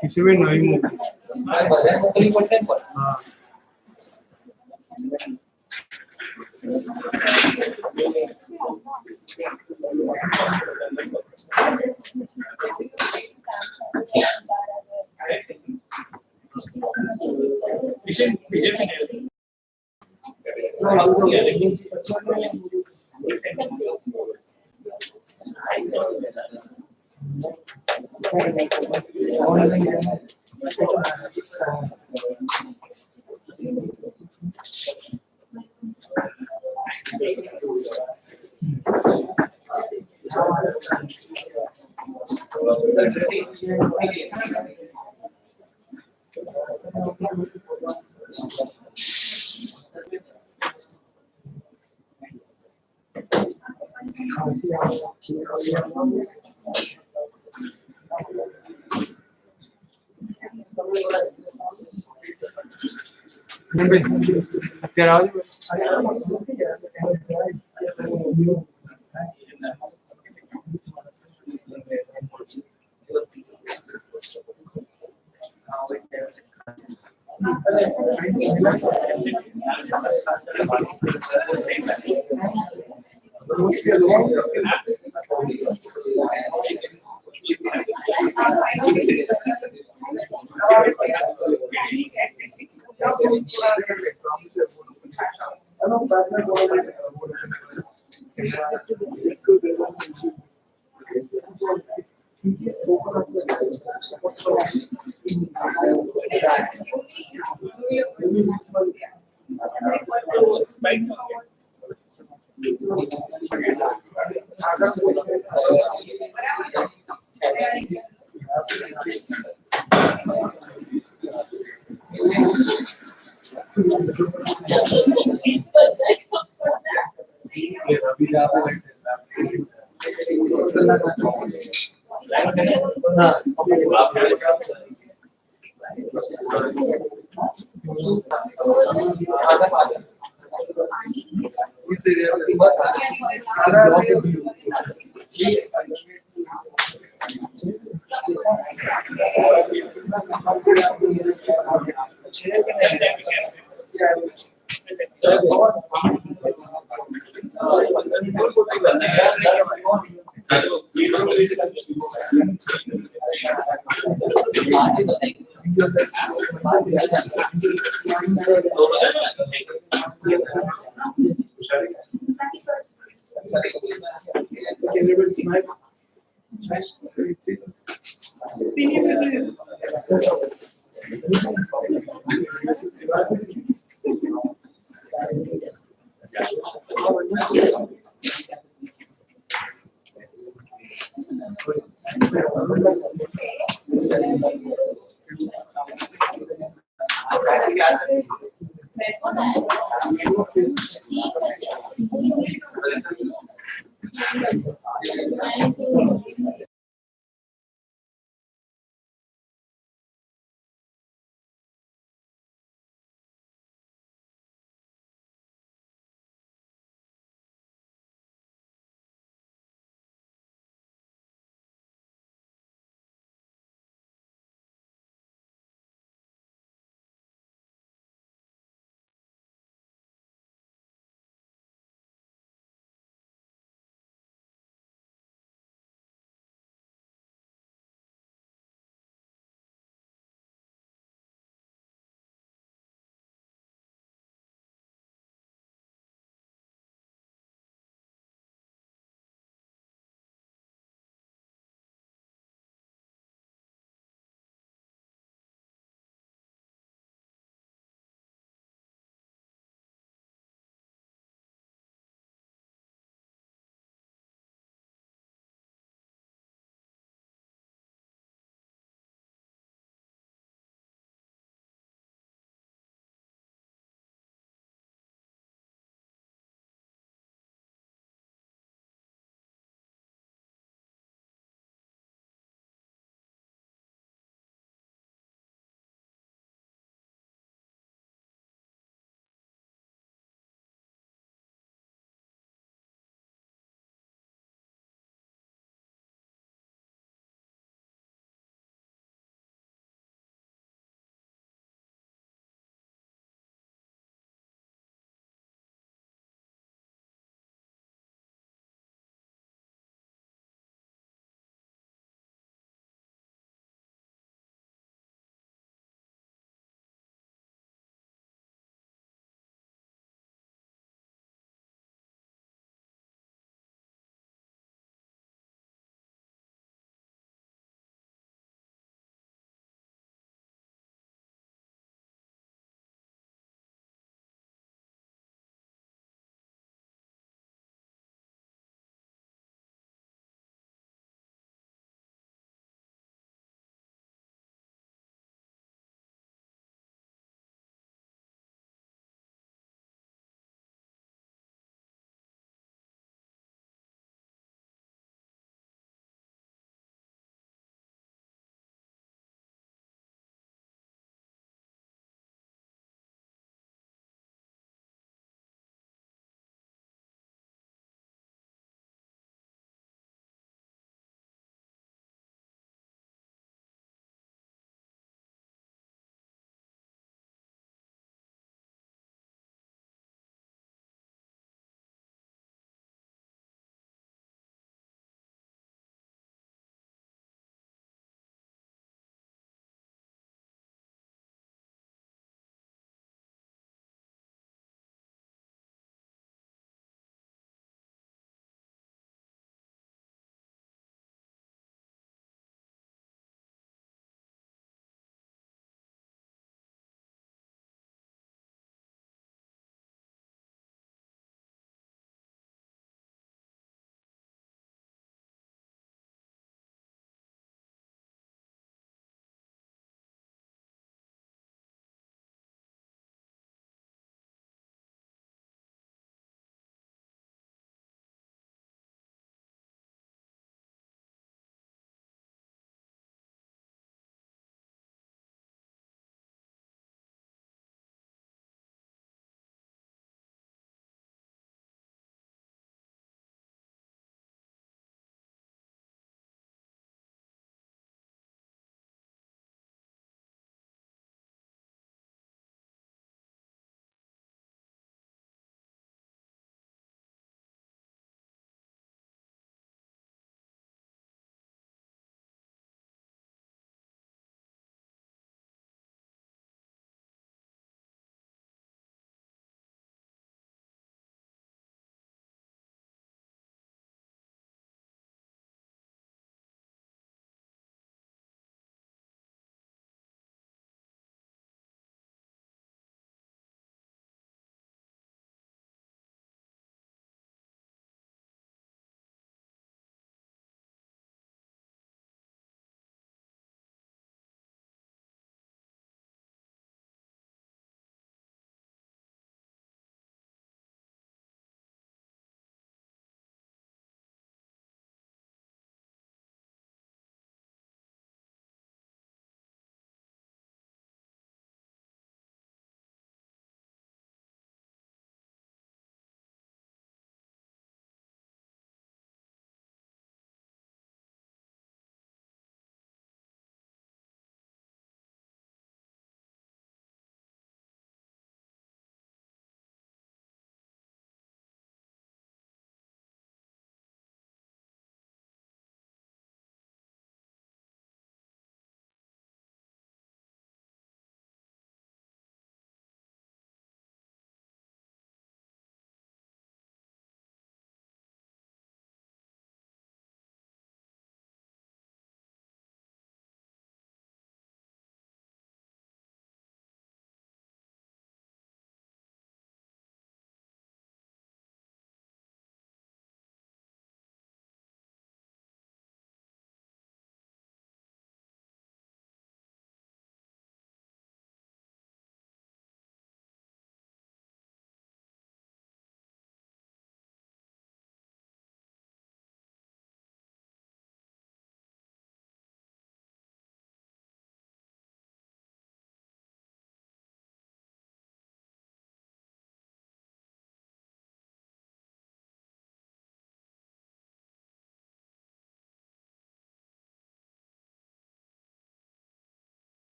किसी भी नई मूवी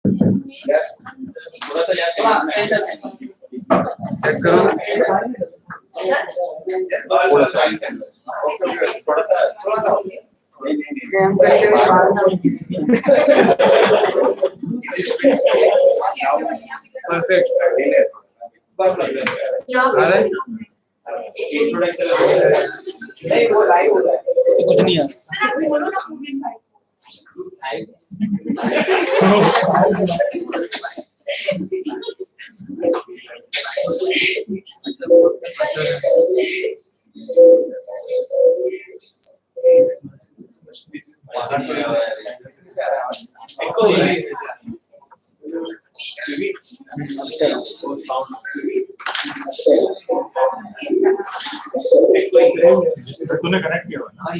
थोड़ा सा यहाँ चेक करो थोड़ा सा नहीं परफेक्ट बस इंट्रोडक्शन नहीं वो लाइव हो रहा है कुछ नहीं है सर आप बोलो ना मूवी भाई तूने कनेक्ट किया ना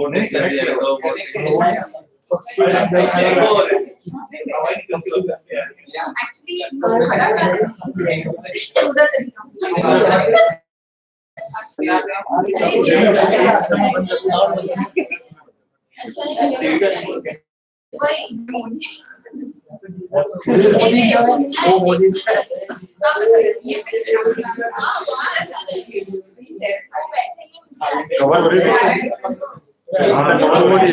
नहीं कनेक्ट किया कवर हो रही है हाँ कवर हो रही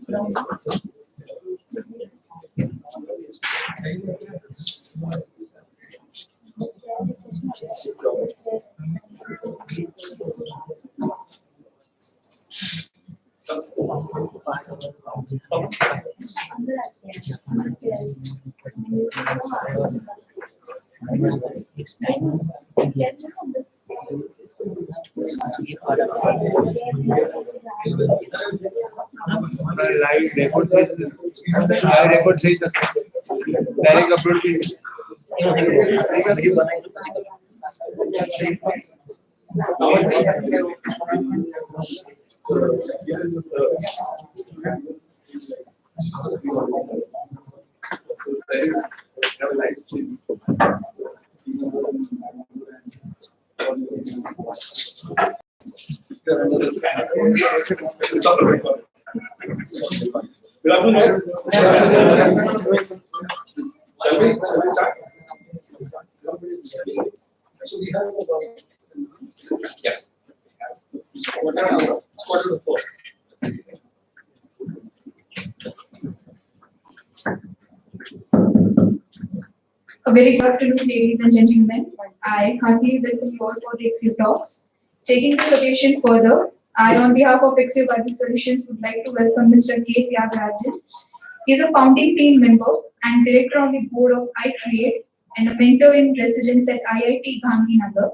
लाइव रिकॉर्ड सही सकते डायरेक्ट अपलोड की live stream. Under this kind of it's all record. Good afternoon, guys. Shall we start? So we have yes. It's 3:45. A very good afternoon, ladies and gentlemen. I heartily welcome you all for the Axio Talks. Taking this occasion further, I, on behalf of Axio Solutions, would like to welcome Mr. Thyagarajan. He is a founding team member and director on the board of iCreate and a mentor in residence at IIT Gandhinagar.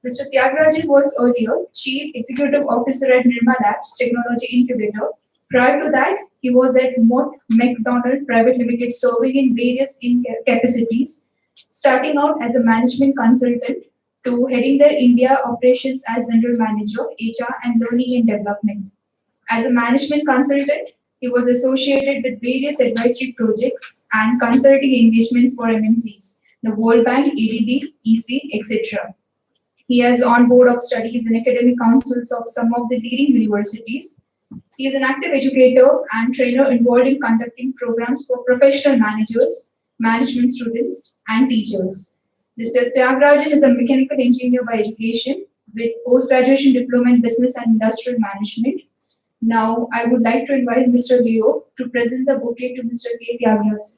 Mr. Thyagarajan was earlier Chief Executive Officer at Nirma Labs Technology Incubator. Prior to that, he was at Mott MacDonald Private Limited, serving in various capacities, starting out as a management consultant to heading their India operations as General Manager, HR and Learning and Development. As a management consultant, he was associated with various advisory projects and consulting engagements for MNCs, the World Bank, ADB, EC, etc. He has on board of studies in academic councils of some of the leading universities. He is an active educator and trainer involved in conducting programs for professional managers, management students, and teachers. Mr. Thyagarajan is a mechanical engineer by education with post-graduation diploma in business and industrial management. Now, I would like to invite Mr. Leo to present the bouquet to Mr. K. Thyagarajan.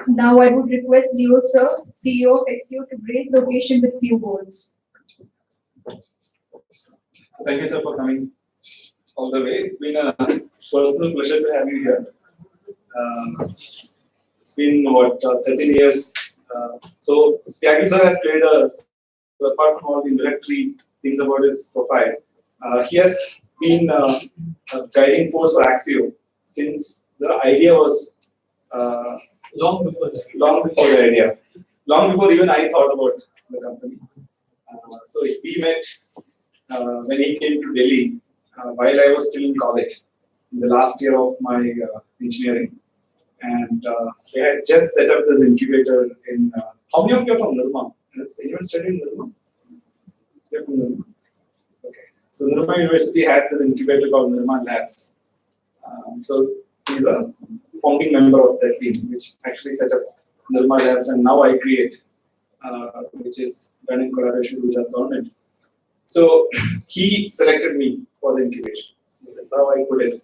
Now I would request Leo sir, CEO of Axio, to grace the occasion with few words. Thank you, sir, for coming all the way. It's been a personal pleasure to have you here. It's been 13 years. So Tyagi sir has played so apart from all the introductory things about his profile, he has been a guiding force for Axio since the idea was long before the idea, long before even I thought about the company. So we met when he came to Delhi while I was still in college, in the last year of my engineering, and they had just set up this incubator in. How many of you are from Nirma? Has anyone studied in Nirma? You're from Nirma. Okay. So Nirma University had this incubator called Nirma Labs. So he's a founding member of that team, which actually set up Nirma Labs, and now iCreate, which is done in collaboration with the government. So he selected me for the incubation. That's how I put it,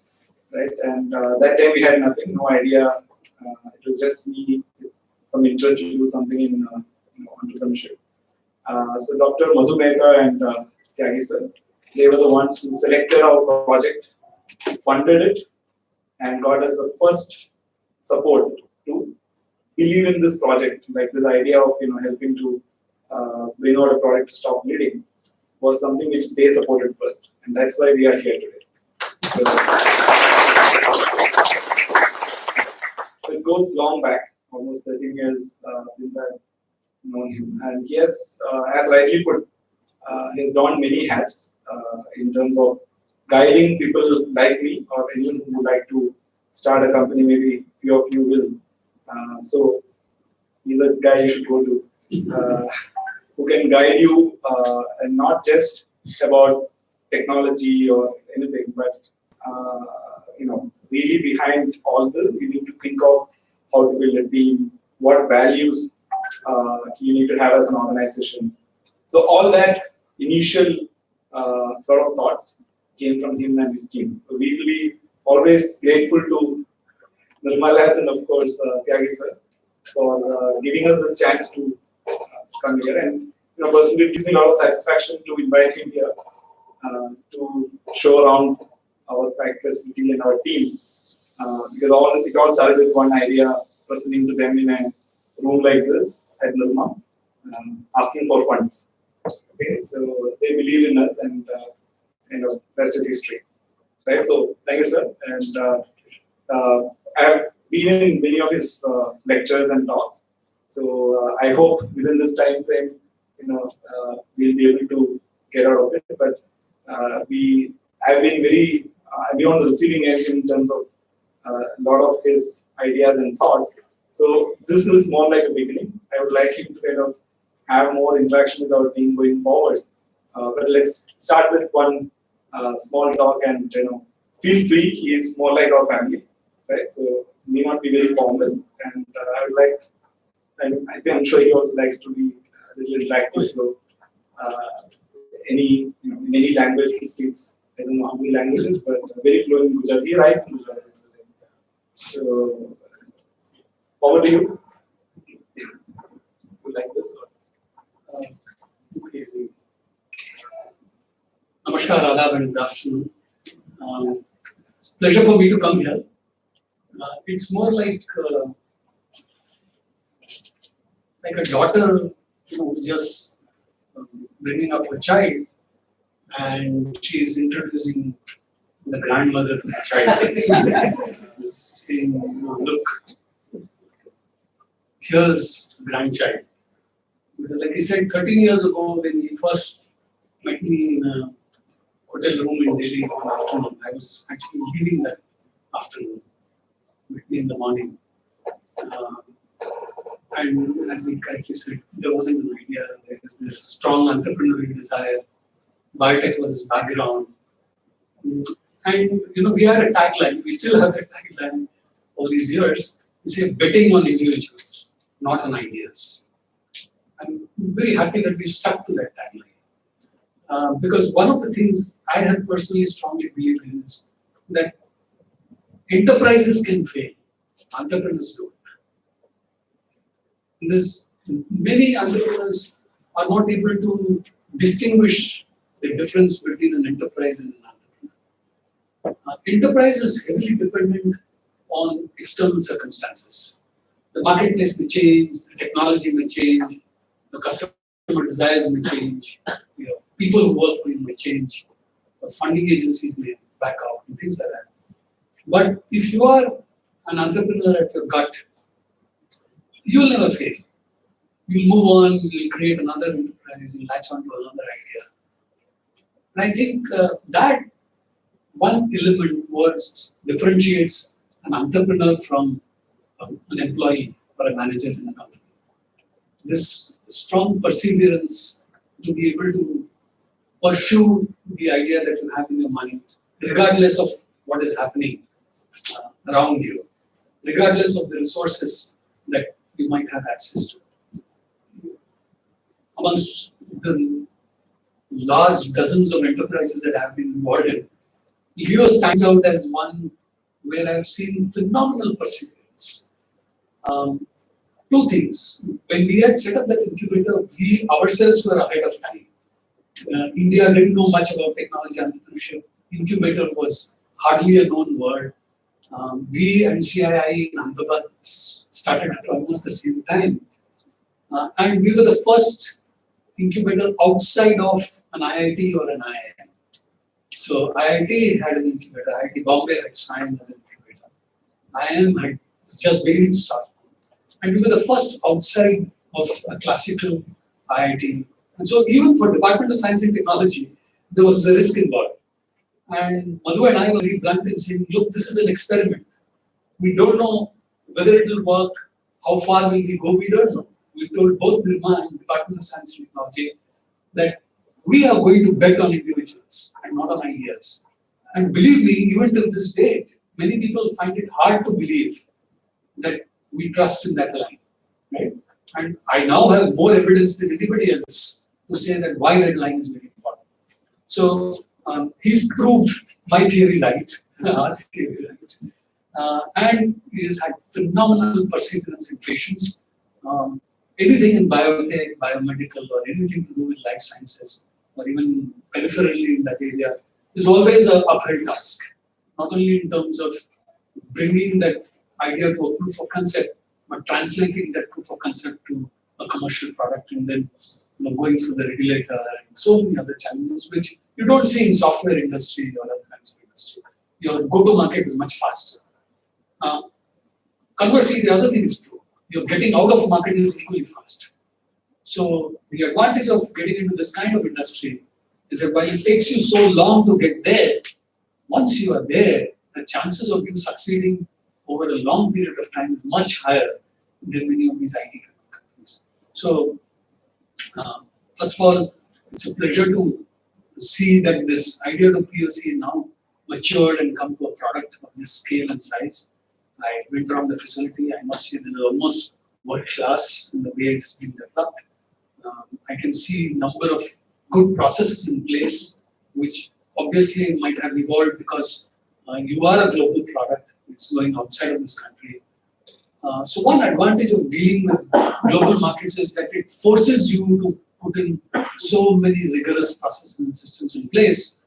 right? And that time we had nothing, no idea. It was just me with some interest to do something in entrepreneurship. So Dr. Madhu Mehta and Tyagi sir, they were the ones who selected our project, funded it, and got us the first support to believe in this project. Like this idea of helping to bring out a product to stop bleeding was something which they supported first, and that's why we are here today. So it goes long back, almost 13 years since I've known him, and he has, as rightly put, he has donned many hats in terms of guiding people like me or anyone who would like to start a company. Maybe few of you will. So he's a guy you should go to, who can guide you, and not just about technology or anything, but really behind all this, we need to think of how to build a team, what values you need to have as an organization. So all that initial sort of thoughts came from him and his team. So we will be always grateful to Nirmala and of course Tyagi sir for giving us this chance to come here. And personally, it gives me a lot of satisfaction to invite him here to show around our facility and our team. Because it all started with one idea, presenting to them in a room like this at Nirma, asking for funds. Okay, so they believe in us, and rest is history, right? So thank you, sir. And I have been in many of his lectures and talks. So I hope within this time frame, we'll be able to get out of it. But we have been very beyond the receiving end in terms of a lot of his ideas and thoughts. So this is more like a beginning. I would like him to kind of have more interaction with our team going forward. But let's start with one small talk, and feel free. He is more like our family, right? So may not be very formal, and I would like. I think I'm sure he also likes to be a little interactive. So in any language he speaks. I don't know how many languages, but very fluent in Gujarati. He writes in Gujarati. So over to you. You like this? Okay. Namaskar, Adab, and good afternoon. It's a pleasure for me to come here. It's more like a daughter, who's just bringing up a child, and she's introducing the grandmother to the child, saying, "Look, here's grandchild." Because, like I said, 13 years ago, when he first met me in a hotel room in Delhi one afternoon, I was actually leaving that afternoon, met me in the morning. And as he correctly said, there wasn't an idea. There was this strong entrepreneurial desire. Biotech was his background. And we had a tagline. We still have that tagline all these years. We say betting on individuals, not on ideas. I'm very happy that we stuck to that tagline. Because one of the things I have personally strongly believed in is that enterprises can fail, entrepreneurs don't. Many entrepreneurs are not able to distinguish the difference between an enterprise and an entrepreneur. Enterprise is heavily dependent on external circumstances. The marketplace may change, the technology may change, the customer desires may change, people who work for you may change, the funding agencies may back out, and things like that. But if you are an entrepreneur at your gut, you will never fail. You'll move on, you'll create another enterprise, you'll latch on to another idea. And I think that one element what differentiates an entrepreneur from an employee or a manager in a company. This strong perseverance to be able to pursue the idea that you have in your mind, regardless of what is happening around you, regardless of the resources that you might have access to. Amongst the large dozens of enterprises that I have been involved in, Leo stands out as one where I've seen phenomenal perseverance. Two things. When we had set up that incubator, we ourselves were ahead of time. India didn't know much about technology entrepreneurship. Incubator was hardly a known word. We and CII in Ahmedabad started at almost the same time. And we were the first incubator outside of an IIT or an IIM. So IIT had an incubator, IIT Bombay had Science as an incubator. IIM had just beginning to start. And we were the first outside of a classical IIT. And so even for Department of Science and Technology, there was a risk involved. And Madhu and I were very blunt in saying, look, this is an experiment. We don't know whether it will work, how far will we go, we don't know. We told both Nirma and Department of Science and Technology that we are going to bet on individuals and not on ideas. And believe me, even till this date, many people find it hard to believe that we trust in that line, right? And I now have more evidence than anybody else to say that why that line is very important. So he's proved my theory right, our theory right, and he has had phenomenal perseverance in patients. Anything in biotech, biomedical, or anything to do with life sciences, or even peripherally in that area, is always an uphill task. Not only in terms of bringing that idea to a proof of concept, but translating that proof of concept to a commercial product, and then going through the regulator and so many other challenges which you don't see in software industry or other kinds of industry. Your go-to-market is much faster. Conversely, the other thing is true. Your getting out of market is equally fast. So the advantage of getting into this kind of industry is that while it takes you so long to get there, once you are there, the chances of you succeeding over a long period of time is much higher than many of these IT kind of companies. So, first of all, it's a pleasure to see that this idea of POC now matured and come to a product of this scale and size. I went around the facility. I must say this is almost world class in the way it's been developed. I can see a number of good processes in place, which obviously might have evolved because you are a global product. It's going outside of this country. So one advantage of dealing with global markets is that it forces you to put in so many rigorous processes and systems in place.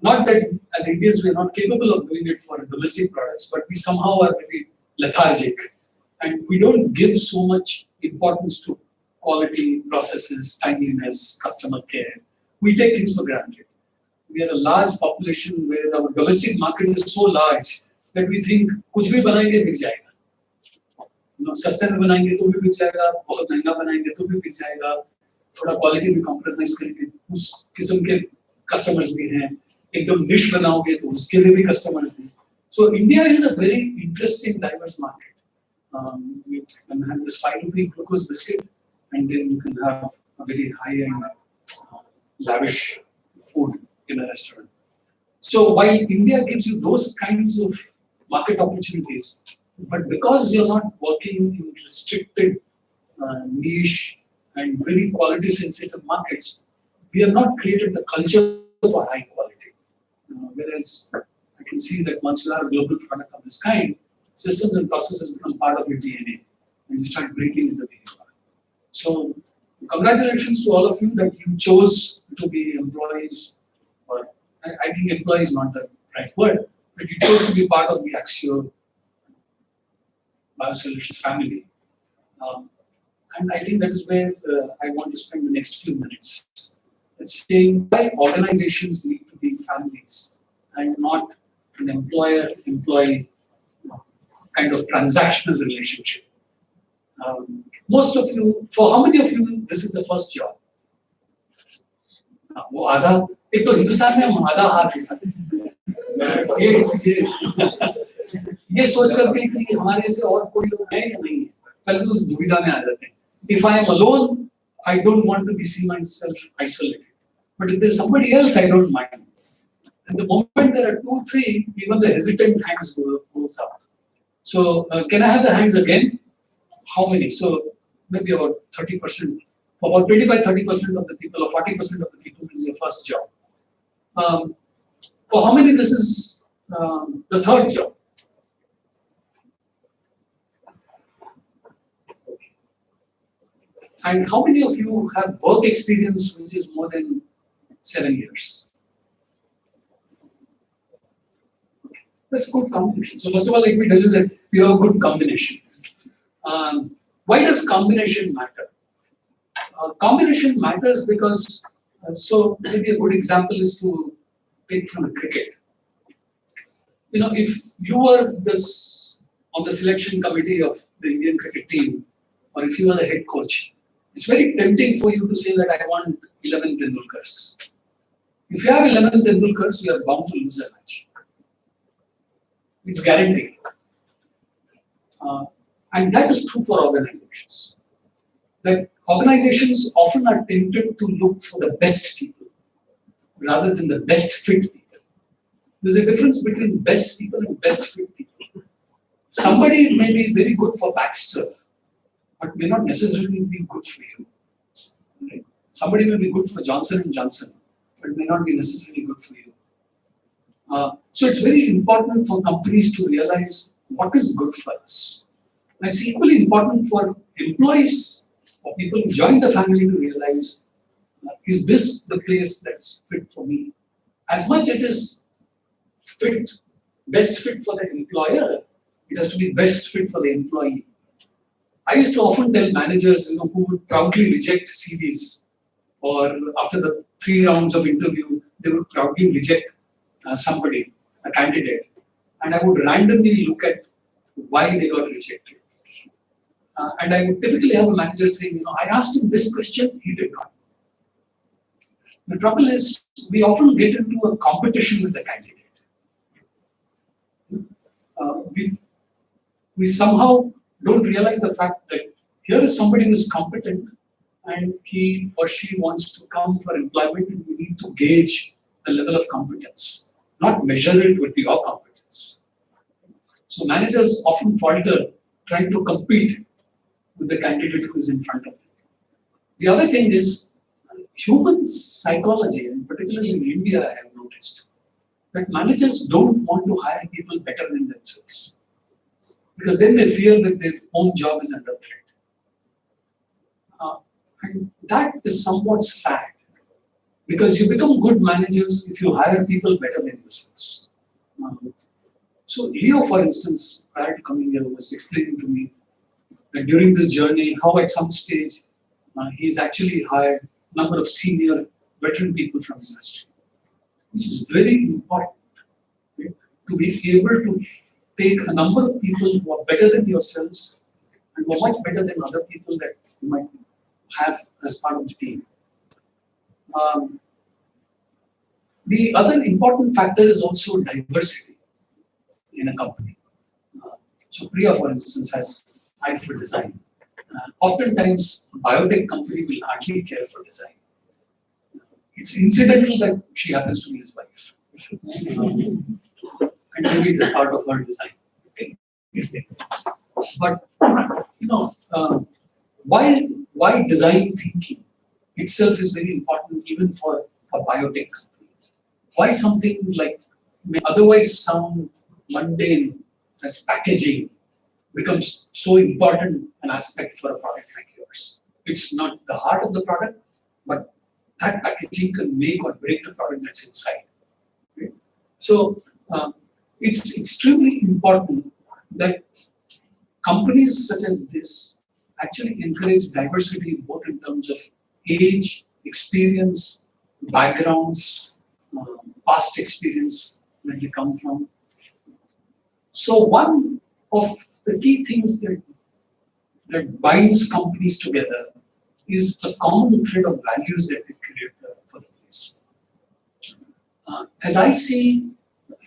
Not that as Indians we are not capable of doing it for domestic products, but we somehow are very lethargic, and we don't give so much importance to quality, processes, timeliness, customer care. We take things for granted. We are a large population where our domestic market is so large that we think कुछ भी बनाएंगे बिक जाएगा, सस्ते में बनाएंगे तो भी बिक जाएगा, बहुत महंगा बनाएंगे तो भी बिक जाएगा, थोड़ा क्वालिटी भी कॉम्प्रोमाइज करेंगे उस किस्म के कस्टमर्स भी हैं, एकदम निश बनाओगे तो उसके लिए भी कस्टमर्स हैं. So India is a very interesting, diverse market. You can have this 5 rupee glucose biscuit, and then you can have a very high-end, lavish food in a restaurant. So while India gives you those kinds of market opportunities, but because you're not working in restricted, niche and very quality-sensitive markets, we have not created the culture for high quality. Whereas I can see that once you are a global product of this kind, systems and processes become part of your DNA, and you start breathing in the way you are. So congratulations to all of you that you chose to be employees, or I think employee is not the right word, but you chose to be part of the Axio Biosolutions family. And I think that is where I want to spend the next few minutes. It's saying why organizations need to be families and not an employer-employee kind of transactional relationship. Most of you, for how many of you, this is the first job? वो आधा एक तो हिंदुस्तान में हम आधा हाथ ये सोच करके कि हमारे जैसे और कोई लोग हैं या नहीं है, पहले तो उस दुविधा में आ जाते हैं. If I am alone, I don't want to see myself isolated. But if there's somebody else, I don't mind. And the moment there are 2, 3, even the hesitant hands goes up. So can I have the hands again? How many? So maybe about 30%, about 25-30% of the people, or 40% of the people, this is your first job. For how many this is the third job? And how many of you have work experience which is more than 7 years? That's good combination. So first of all, let me tell you that we have a good combination. Why does combination matter? Combination matters because, so maybe a good example is to take from cricket. You know, if you were on the selection committee of the Indian cricket team, or if you were the head coach, it's very tempting for you to say that I want 11 Tendulkars. If you have 11 Tendulkars, you are bound to lose the match. It's guaranteed. And that is true for organizations. That organizations often are tempted to look for the best people rather than the best fit people. There's a difference between best people and best fit people. somebody may be very good for Baxter, but may not necessarily be good for you. Right? Somebody may be good for Johnson and Johnson, but may not be necessarily good for you. So it's very important for companies to realize what is good for us. And it's equally important for employees or people who join the family to realize, is this the place that's fit for me? As much it is best fit for the employer, it has to be best fit for the employee. I used to often tell managers, who would proudly reject CVs, or after the 3 rounds of interview, they would proudly reject somebody, a candidate, and I would randomly look at why they got rejected. And I would typically have a manager saying, I asked him this question, he did not. The trouble is, we often get into a competition with the candidate. We somehow don't realize the fact that here is somebody who is competent and he or she wants to come for employment, and we need to gauge the level of competence, not measure it with your competence. So managers often falter trying to compete with the candidate who is in front of them. The other thing is, human psychology, and particularly in India, I have noticed that managers don't want to hire people better than themselves, because then they fear that their own job is under threat. And that is somewhat sad, because you become good managers if you hire people better than yourselves. So Leo, for instance, prior to coming here, was explaining to me that during this journey, how at some stage he's actually hired a number of senior veteran people from industry, which is very important, right? To be able to take a number of people who are better than yourselves and who are much better than other people that you might have as part of the team. The other important factor is also diversity in a company. So Priya, for instance, has eye for design. Oftentimes, a biotech company will hardly care for design. It's incidental that she happens to be his wife. And maybe it is part of her design. But, why design thinking itself is very important even for a biotech company. Why something like may otherwise sound mundane as packaging becomes so important an aspect for a product like yours. It's not the heart of the product, but that packaging can make or break the product that's inside. Okay? So it's extremely important that companies such as this actually encourage diversity both in terms of age, experience, backgrounds, past experience that they come from. So one of the key things that binds companies together is a common thread of values that they create for the place. As I see,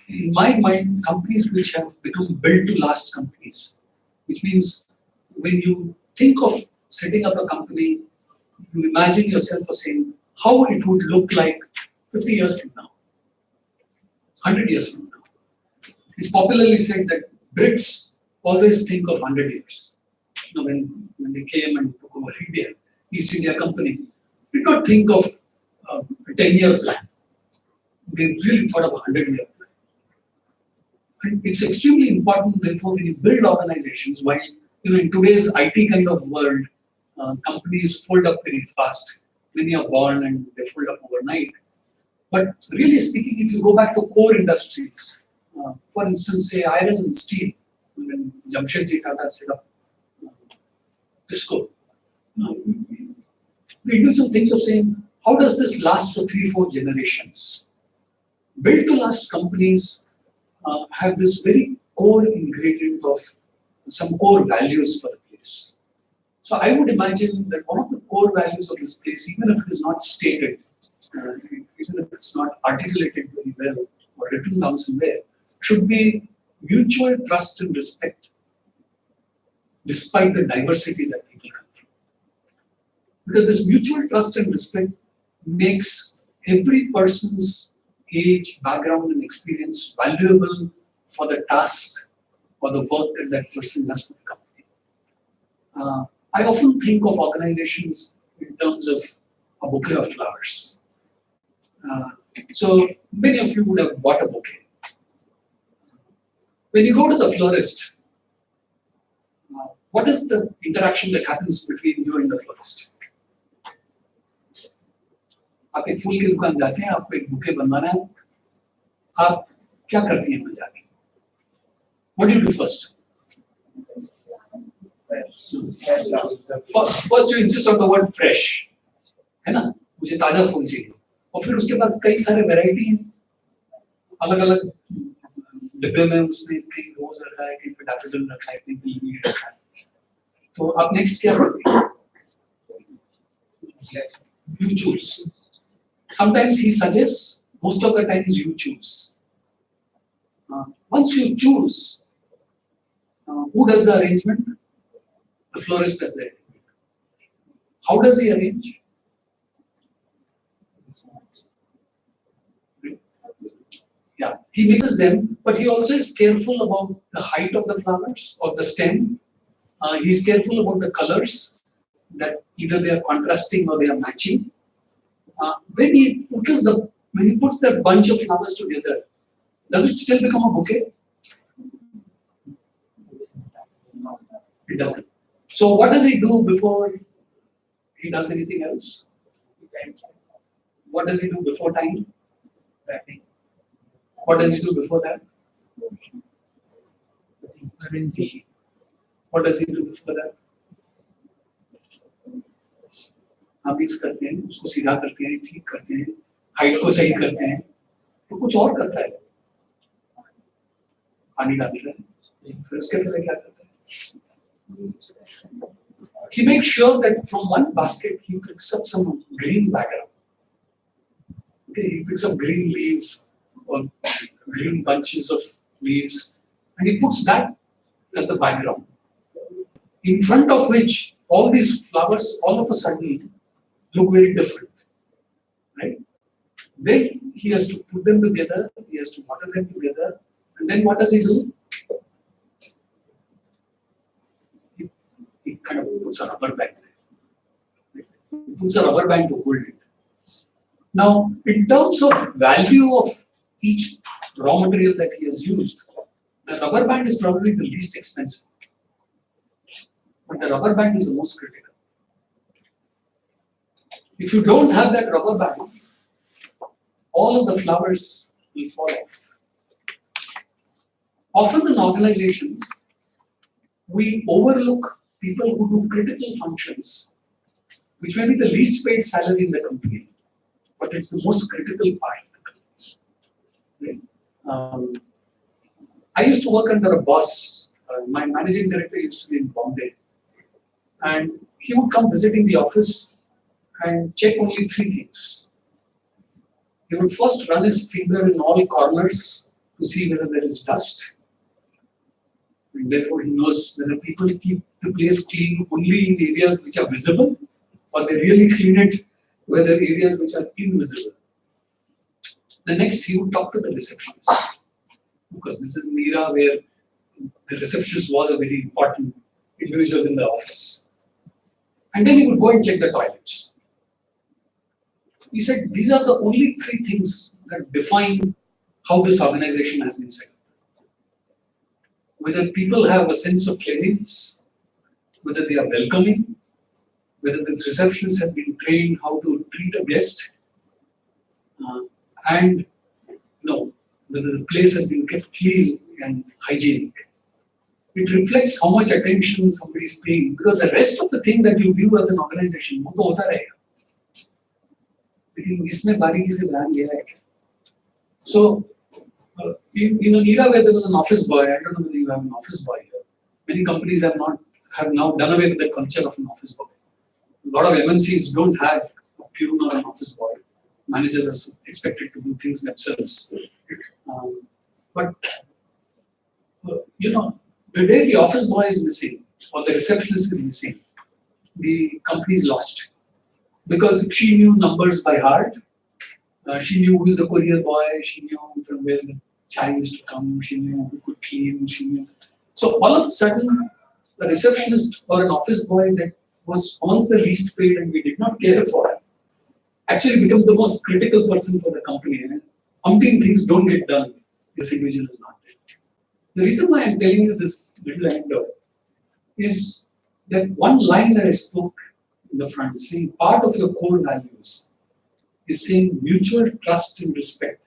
in my mind, companies which have become built to last companies, which means when you think of setting up a company, you imagine yourself as saying how it would look like 50 years from now, 100 years from now. It's popularly said that Brits always think of 100 years. When they came and took over India, East India Company, did not think of a 10-year plan. They really thought of a 100-year plan. And it's extremely important, therefore, when you build organizations, while in today's IT kind of world, companies fold up very fast. Many are born and they fold up overnight. But really speaking, if you go back to core industries, for instance, say iron and steel, when Jamshedji Tata set up Tisco, the individual thinks of saying, how does this last for 3-4 generations? Built to last companies have this very core ingredient of some core values for the place. So I would imagine that one of the core values of this place, even if it is not stated, even if it's not articulated very well or written down somewhere, should be mutual trust and respect, despite the diversity that people come from. Because this mutual trust and respect makes every person's age, background, and experience valuable for the task or the work that that person does for the company. I often think of organizations in terms of a bouquet of flowers. So many of you would have bought a bouquet. When you go to the florist, what is the interaction that happens between you and the florist? आप एक फूल की दुकान जाते हैं, आपको एक bouquet बनवाना है, आप क्या करती हैं वहाँ जाके? What do you do first? First you insist on the word fresh, है ना? मुझे ताजा फूल चाहिए, और फिर उसके पास कई सारे वैरायटी हैं, अलग-अलग डिब्बे में उसने कहीं रोज रखा है, कहीं पे डैफोडिल रखा है, कहीं पे लिली रखा है, तो आप नेक्स्ट क्या करते हैं? You choose. Sometimes he suggests, most of the times you choose. Once you choose, who does the arrangement? The florist does the arrangement. How does he arrange? Yeah, he mixes them, but he also is careful about the height of the flowers or the stem. He's careful about the colors, that either they are contrasting or they are matching. When he puts that bunch of flowers together, does it still become a bouquet? No, it doesn't. So what does he do before he does anything else? What does he do before tying? Wrapping. What does he do before that? What does he do before that? हम mix करते हैं, उसको सीधा करते हैं, ठीक करते हैं, हाइट को सही करते हैं, तो कुछ और करता है, पानी डालता है, फिर उसके पहले क्या करता है? He makes sure that from one basket he picks up some green background. Okay, he picks up green leaves or green bunches of leaves, and he puts that as the background, in front of which all these flowers all of a sudden look very different, right? Then he has to put them together, he has to water them together, and then what does he do? He kind of puts a rubber band there. He puts a rubber band to hold it. Now, in terms of value of each raw material that he has used, the rubber band is probably the least expensive, but the rubber band is the most critical. If you don't have that rubber band, all of the flowers will fall off. Often in organizations, we overlook people who do critical functions, which may be the least paid salary in the company, but it's the most critical part of the company. I used to work under a boss. My managing director used to be in Bombay, and he would come visiting the office and check only three things. He would first run his finger in all corners to see whether there is dust. And therefore, he knows whether people keep the place clean only in areas which are visible, or they really clean it where there are areas which are invisible. The next, he would talk to the receptionist. Of course, this is an era where the receptionist was a very important individual in the office. And then he would go and check the toilets. He said, these are the only three things that define how this organization has been set up. Whether people have a sense of cleanliness, whether they are welcoming, whether this receptionist has been trained how to treat a guest, and whether the place has been kept clean and hygienic. It reflects how much attention somebody is paying, because the rest of the thing that you do as an organization, वो तो होता रहेगा. लेकिन इसमें बारीकी से ध्यान दिया है. So, in an era where there was an office boy, I don't know whether you have an office boy here. Many companies have now done away with the culture of an office boy. A lot of MNCs don't have a peon or an office boy. Managers are expected to do things themselves. But the day the office boy is missing or the receptionist is missing, the company is lost. Because she knew numbers by heart. She knew who is the courier boy. She knew from where the chai used to come. She knew who could clean. She knew. So all of a sudden, a receptionist or an office boy that was once the least paid and we did not care for actually becomes the most critical person for the company. And umpteen things don't get done. This individual is not there. The reason why I'm telling you this little anecdote is that one line that I spoke in the front, saying part of your core values is saying mutual trust and respect,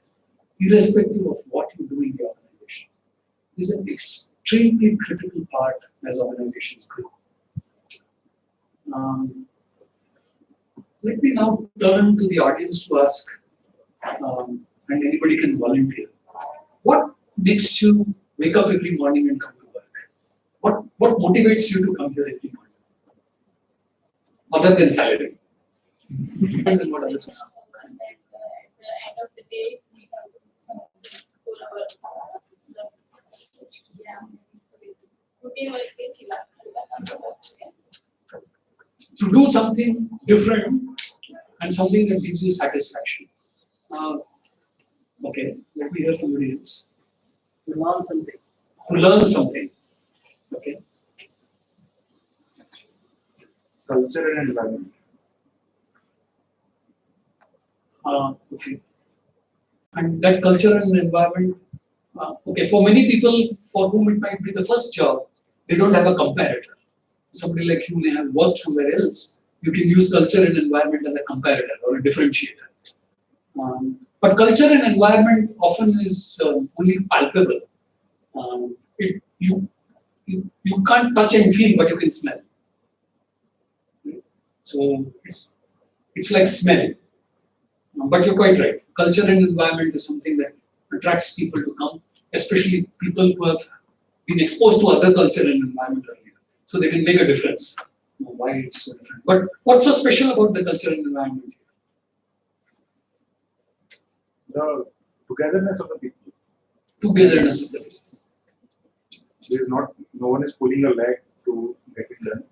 irrespective of what you do in the organization, is an extremely critical part as organizations grow. Let me now turn to the audience to ask, and anybody can volunteer. What makes you wake up every morning and come to work? What motivates you to come here every morning? Other than salary. And then what other things? At the end of the day, we have to do something for our routine work is To do something different and something that gives you satisfaction. Okay, let me hear somebody else. To learn something. To learn something. Okay. Culture and environment. Okay. And that culture and environment, okay, for many people for whom it might be the first job, they don't have a comparator. Somebody like you may have worked somewhere else, you can use culture and environment as a comparator or a differentiator. But culture and environment often is only palpable. You can't touch and feel, but you can smell. So it's like smell. But you're quite right. Culture and environment is something that attracts people to come, especially people who have been exposed to other culture and environment earlier. So they can make a difference. Why it's so different. But what's so special about the culture and environment here? The togetherness of the people. Togetherness of the people. There is no one is pulling a leg to get it done.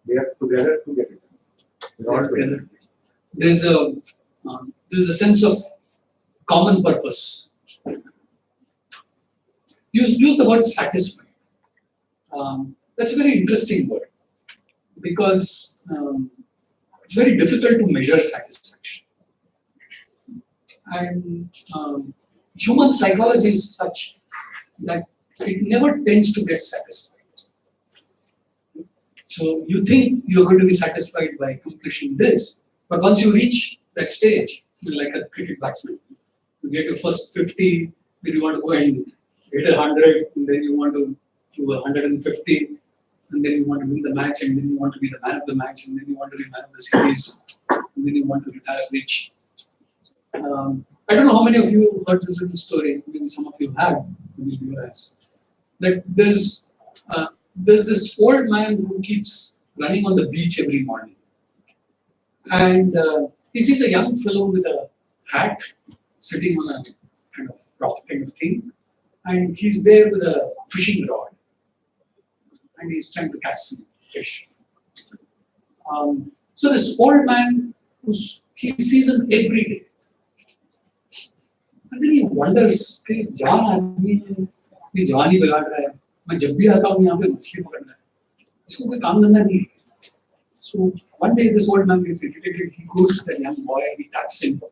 They are together to get it done. They're all together. There's a sense of common purpose. Use the word satisfied. That's a very interesting word because it's very difficult to measure satisfaction. And human psychology is such that it never tends to get satisfied. So you think you're going to be satisfied by accomplishing this, but once you reach that stage, you're like a cricket batsman. You get your first 50, then you want to go and hit 100, and then you want to do 150, and then you want to win the match, and then you want to be the man of the match, and then you want to be man of the series, and then you want to retire rich. I don't know how many of you heard this little story, maybe some of you have, maybe you guys. That there's this old man who keeps running on the beach every morning. And he sees a young fellow with a hat sitting on a kind of rock kind of thing. And he's there with a fishing rod. And he's trying to catch some fish. So this old man, he sees him every day. And then he wonders, कि जान आदमी है, ये जवानी बिगाड़ रहा है, मैं जब भी आता हूँ यहाँ पे मछली पकड़ना है, इसको कोई काम धंधा नहीं है. So one day this old man gets irritated, he goes to the young boy and he taps him.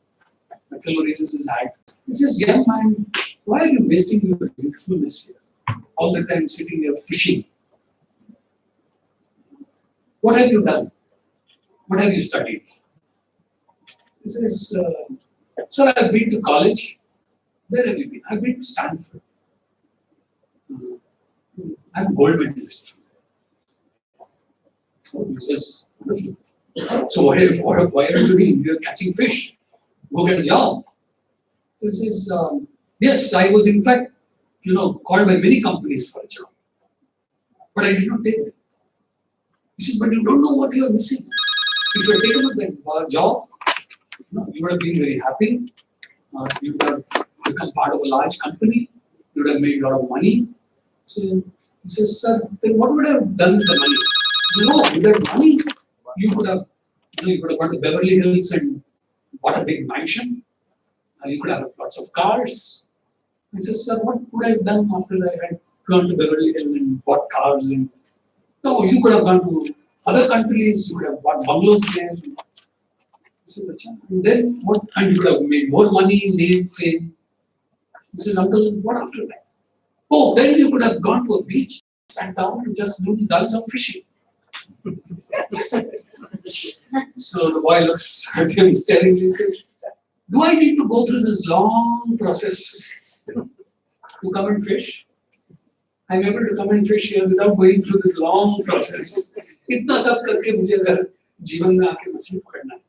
The fellow raises his hand. He says, young man, why are you wasting your youthfulness here? All the time sitting there fishing. What have you done? What have you studied? He says, sir, I've been to college. Where have you been? I've been to Stanford. I'm a gold medalist. So he says, wonderful. So why are you doing? You're catching fish. Go get a job. So he says, yes, I was in fact, called by many companies for a job. But I did not take it. He says, but you don't know what you are missing. If you had taken up that job, you would have been very happy. You would have become part of a large company. You would have made a lot of money. So he says, sir, then what would I have done with the money? He says, no, with that money, you could have gone to Beverly Hills and bought a big mansion. You could have lots of cars. He says, sir, what would I have done after I had gone to Beverly Hills and bought cars. And no, you could have gone to other countries. You could have bought bungalows there. This is the chance. And then what? And you could have made more money, name, fame. This is uncle. What after that? Oh, then you could have gone to a beach, sat down, and just done some fishing. So the boy looks at him staring and says, "Do I need to go through this long process to come and fish? I'm able to come and fish here without going through this long process. इतना सब करके मुझे अगर जीवन में आके मछली पकड़ना है."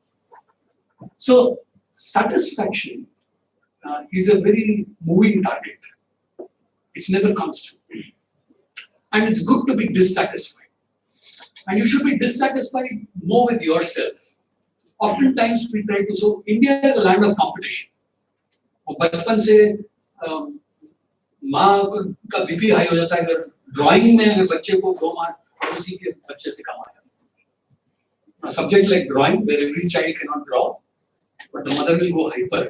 So satisfaction is a very moving target. It's never constant, and it's good to be dissatisfied. And you should be dissatisfied more with yourself. Oftentimes we try to. So India is a land of competition. और बचपन से माँ का BP high हो जाता है अगर drawing में अगर बच्चे को 2 मार्क उसी के बच्चे से कम आया. A subject like drawing, where every child cannot draw, but the mother will go hyper.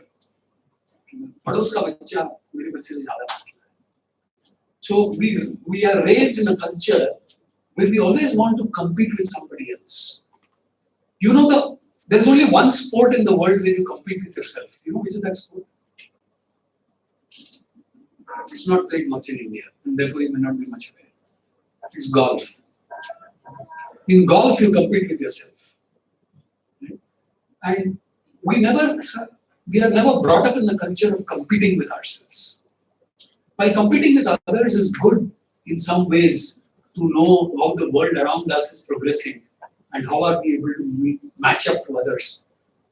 पड़ोस का बच्चा मेरे बच्चे से ज़्यादा mark. So we are raised in a culture where we always want to compete with somebody else. You know there's only one sport in the world where you compete with yourself. You know which is that sport? It's not played much in India, and therefore you may not be much aware. It's golf. In golf, you compete with yourself, and we are never brought up in the culture of competing with ourselves. While competing with others is good in some ways to know how the world around us is progressing and how are we able to match up to others.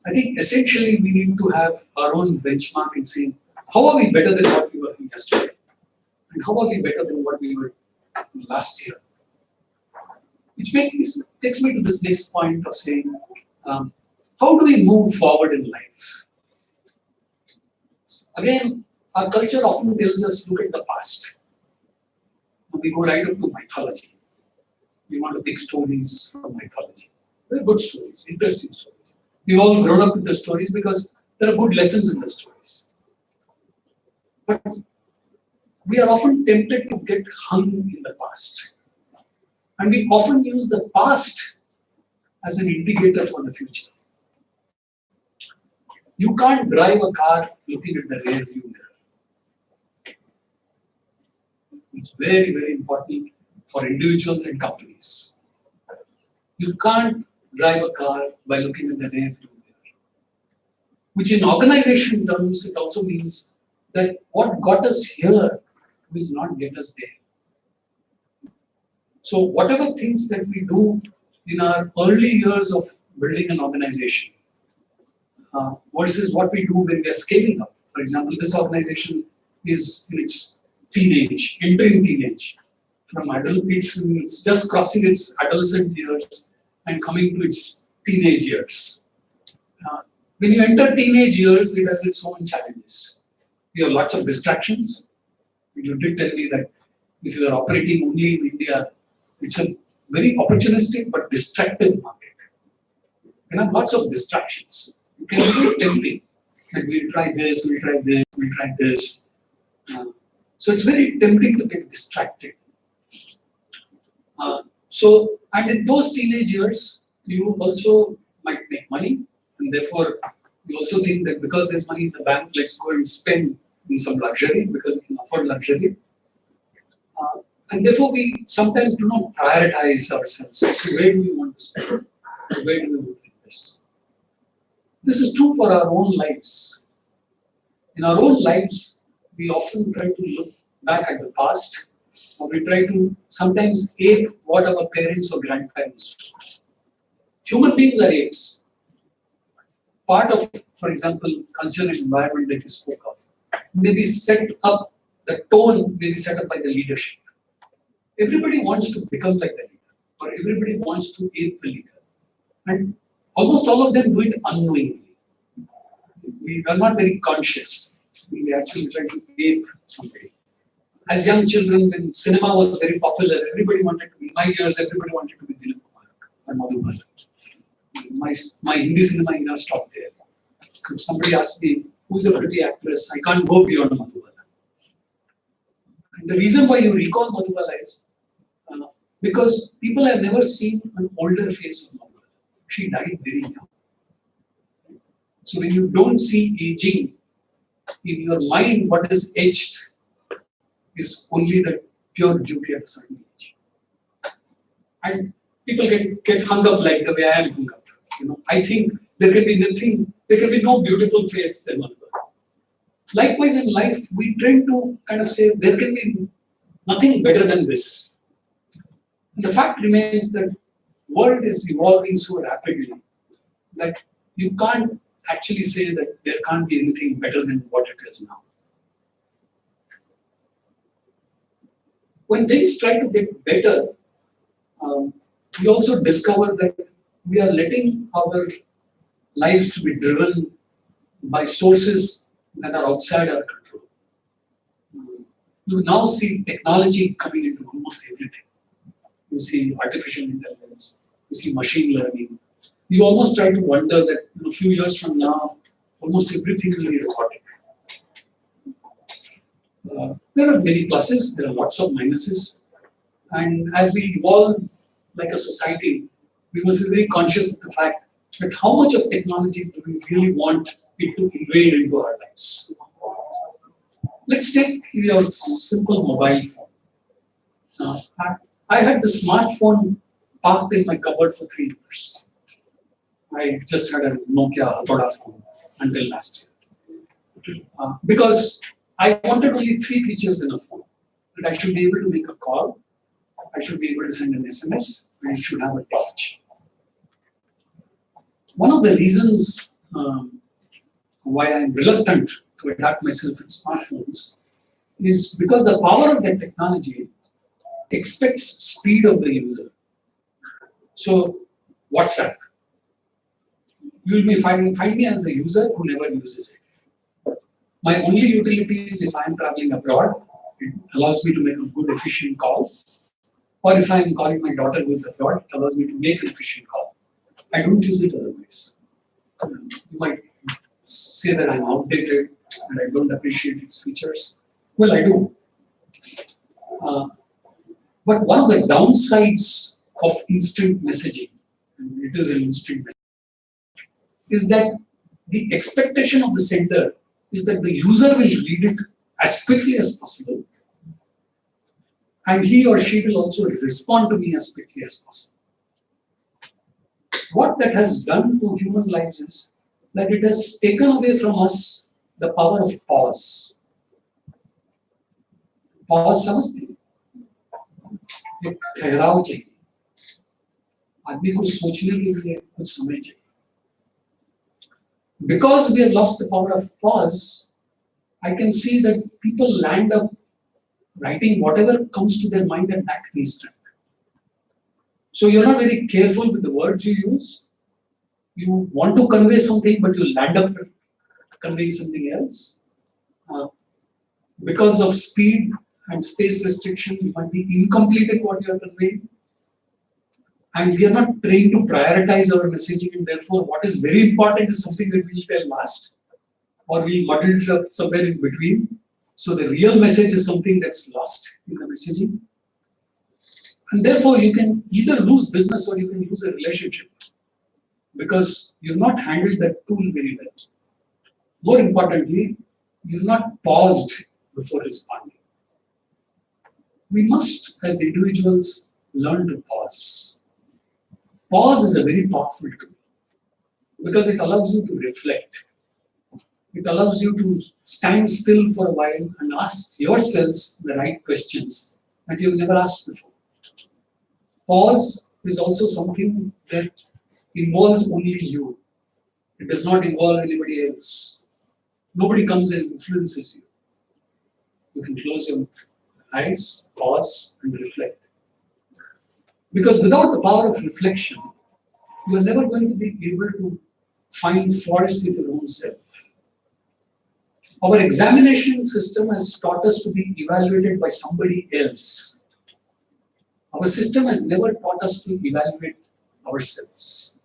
I think essentially we need to have our own benchmark in saying, how are we better than what we were yesterday? And how are we better than what we were last year? Which takes me to this next point of saying, how do we move forward in life? Again, our culture often tells us, look at the past. We go right up to mythology. We want to pick stories from mythology. They're good stories, interesting stories. We've all grown up with the stories because there are good lessons in the stories. But we are often tempted to get hung in the past. And we often use the past as an indicator for the future. You can't drive a car looking at the rear view mirror. It's very, very important for individuals and companies. You can't drive a car by looking at the rear view mirror. Which in organization terms, it also means that what got us here will not get us there. So whatever things that we do in our early years of building an organization versus what we do when we are scaling up. For example, this organization is in its entering teenage. From adult, it's just crossing its adolescent years and coming to its teenage years. When you enter teenage years, it has its own challenges. You have lots of distractions. You did tell me that if you are operating only in India, it's a very opportunistic but distractive market. You have lots of distractions. You can be very tempting. Like we'll try this, we'll try this, we'll try this. So it's very tempting to get distracted. And in those teenage years, you also might make money, and therefore you also think that because there's money in the bank, let's go and spend in some luxury because we can afford luxury. And therefore we sometimes do not prioritize ourselves as to where do we want to spend, where do we want to invest. This is true for our own lives. In our own lives, we often try to look back at the past, or we try to sometimes ape what our parents or grandparents do. Human beings are apes. Part of, for example, culture and environment that you spoke of, may be set up, the tone may be set up by the leadership. Everybody wants to become like the leader, or everybody wants to ape the leader. And almost all of them do it unknowingly. We are not very conscious. We actually try to ape somebody. As young children, when cinema was very popular, everybody wanted to be, in my years, everybody wanted to be Dilip Kumar or Madhubala. My Hindi cinema era stopped there. If somebody asked me, who's a pretty actress, I can't go beyond Madhubala. And the reason why you recall Madhubala is because people have never seen an older face of Madhubala. She died very young. So when you don't see aging, in your mind, what is etched is only the pure beauty at a certain age. And people get hung up like the way I am hung up. I think there can be no beautiful face than Madhubala. Likewise, in life, we tend to kind of say there can be nothing better than this. And the fact remains that world is evolving so rapidly that you can't actually say that there can't be anything better than what it is now. When things try to get better, we also discover that we are letting our lives to be driven by sources that are outside our control. You now see technology coming into almost everything. You see artificial intelligence, you see machine learning. You almost try to wonder that a few years from now, almost everything will be robotic. There are many pluses, there are lots of minuses. And as we evolve like a society, we must be very conscious of the fact that how much of technology do we really want it to invade into our lives. Let's take your simple mobile phone. I had the smartphone parked in my cupboard for 3 years. I just had a Nokia Hatoda phone until last year. Because I wanted only 3 features in a phone. That I should be able to make a call, I should be able to send an SMS, and it should have a touch. One of the reasons why I'm reluctant to adapt myself with smartphones is because the power of that technology expects speed of the user. So, WhatsApp. You will be find me as a user who never uses it. My only utility is if I am traveling abroad, it allows me to make a good, efficient call. Or if I am calling my daughter who is abroad, it allows me to make an efficient call. I don't use it otherwise. You might say that I'm outdated and I don't appreciate its features. Well, I do. But one of the downsides of instant messaging, and it is an instant messaging, is that the expectation of the sender is that the user will read it as quickly as possible. And he or she will also respond to me as quickly as possible. What that has done to human lives is that it has taken away from us the power of pause. Pause समझते हैं? एक ठहराव चाहिए. आदमी को सोचने के लिए कुछ समय चाहिए. Because we have lost the power of pause, I can see that people land up writing whatever comes to their mind at that instant. So you're not very careful with the words you use. You want to convey something, but you land up conveying something else. Because of speed and space restriction, you might be incomplete in what you are conveying. And we are not trained to prioritize our messaging, and therefore what is very important is something that we'll tell last, or we muddle it up somewhere in between. So the real message is something that's lost in the messaging. And therefore you can either lose business or you can lose a relationship because you've not handled that tool very well. More importantly, you've not paused before responding. We must, as individuals, learn to pause. Pause is a very powerful tool because it allows you to reflect. It allows you to stand still for a while and ask yourselves the right questions that you've never asked before. Pause is also something that involves only you. It does not involve anybody else. Nobody comes and influences you. You can close your eyes, pause, and reflect. Because without the power of reflection, you are never going to be able to find faults with your own self. Our examination system has taught us to be evaluated by somebody else. Our system has never taught us to evaluate ourselves.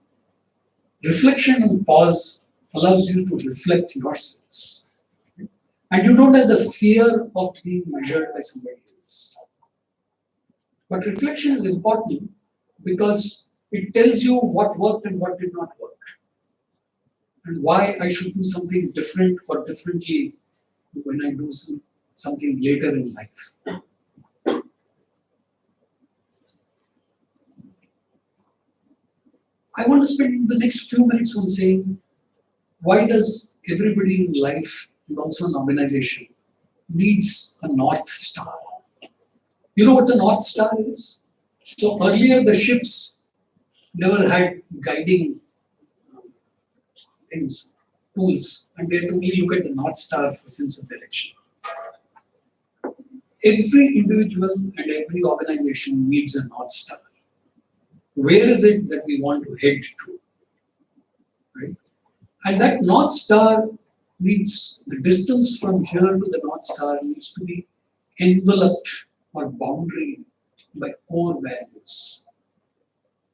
Reflection and pause allows you to reflect yourselves. And you don't have the fear of being measured by somebody experience. But reflection is important because it tells you what worked and what did not work, and why I should do something different or differently when I do something later in life. I want to spend the next few minutes on saying, why does everybody in life and also an organization needs a North Star? You know what the North Star is? So earlier the ships never had guiding things, tools, and they had to only look at the North Star for sense of direction. Every individual and every organization needs a North Star. Where is it that we want to head to? Right? And that North Star needs, the distance from here to the North Star needs to be enveloped or boundary by core values.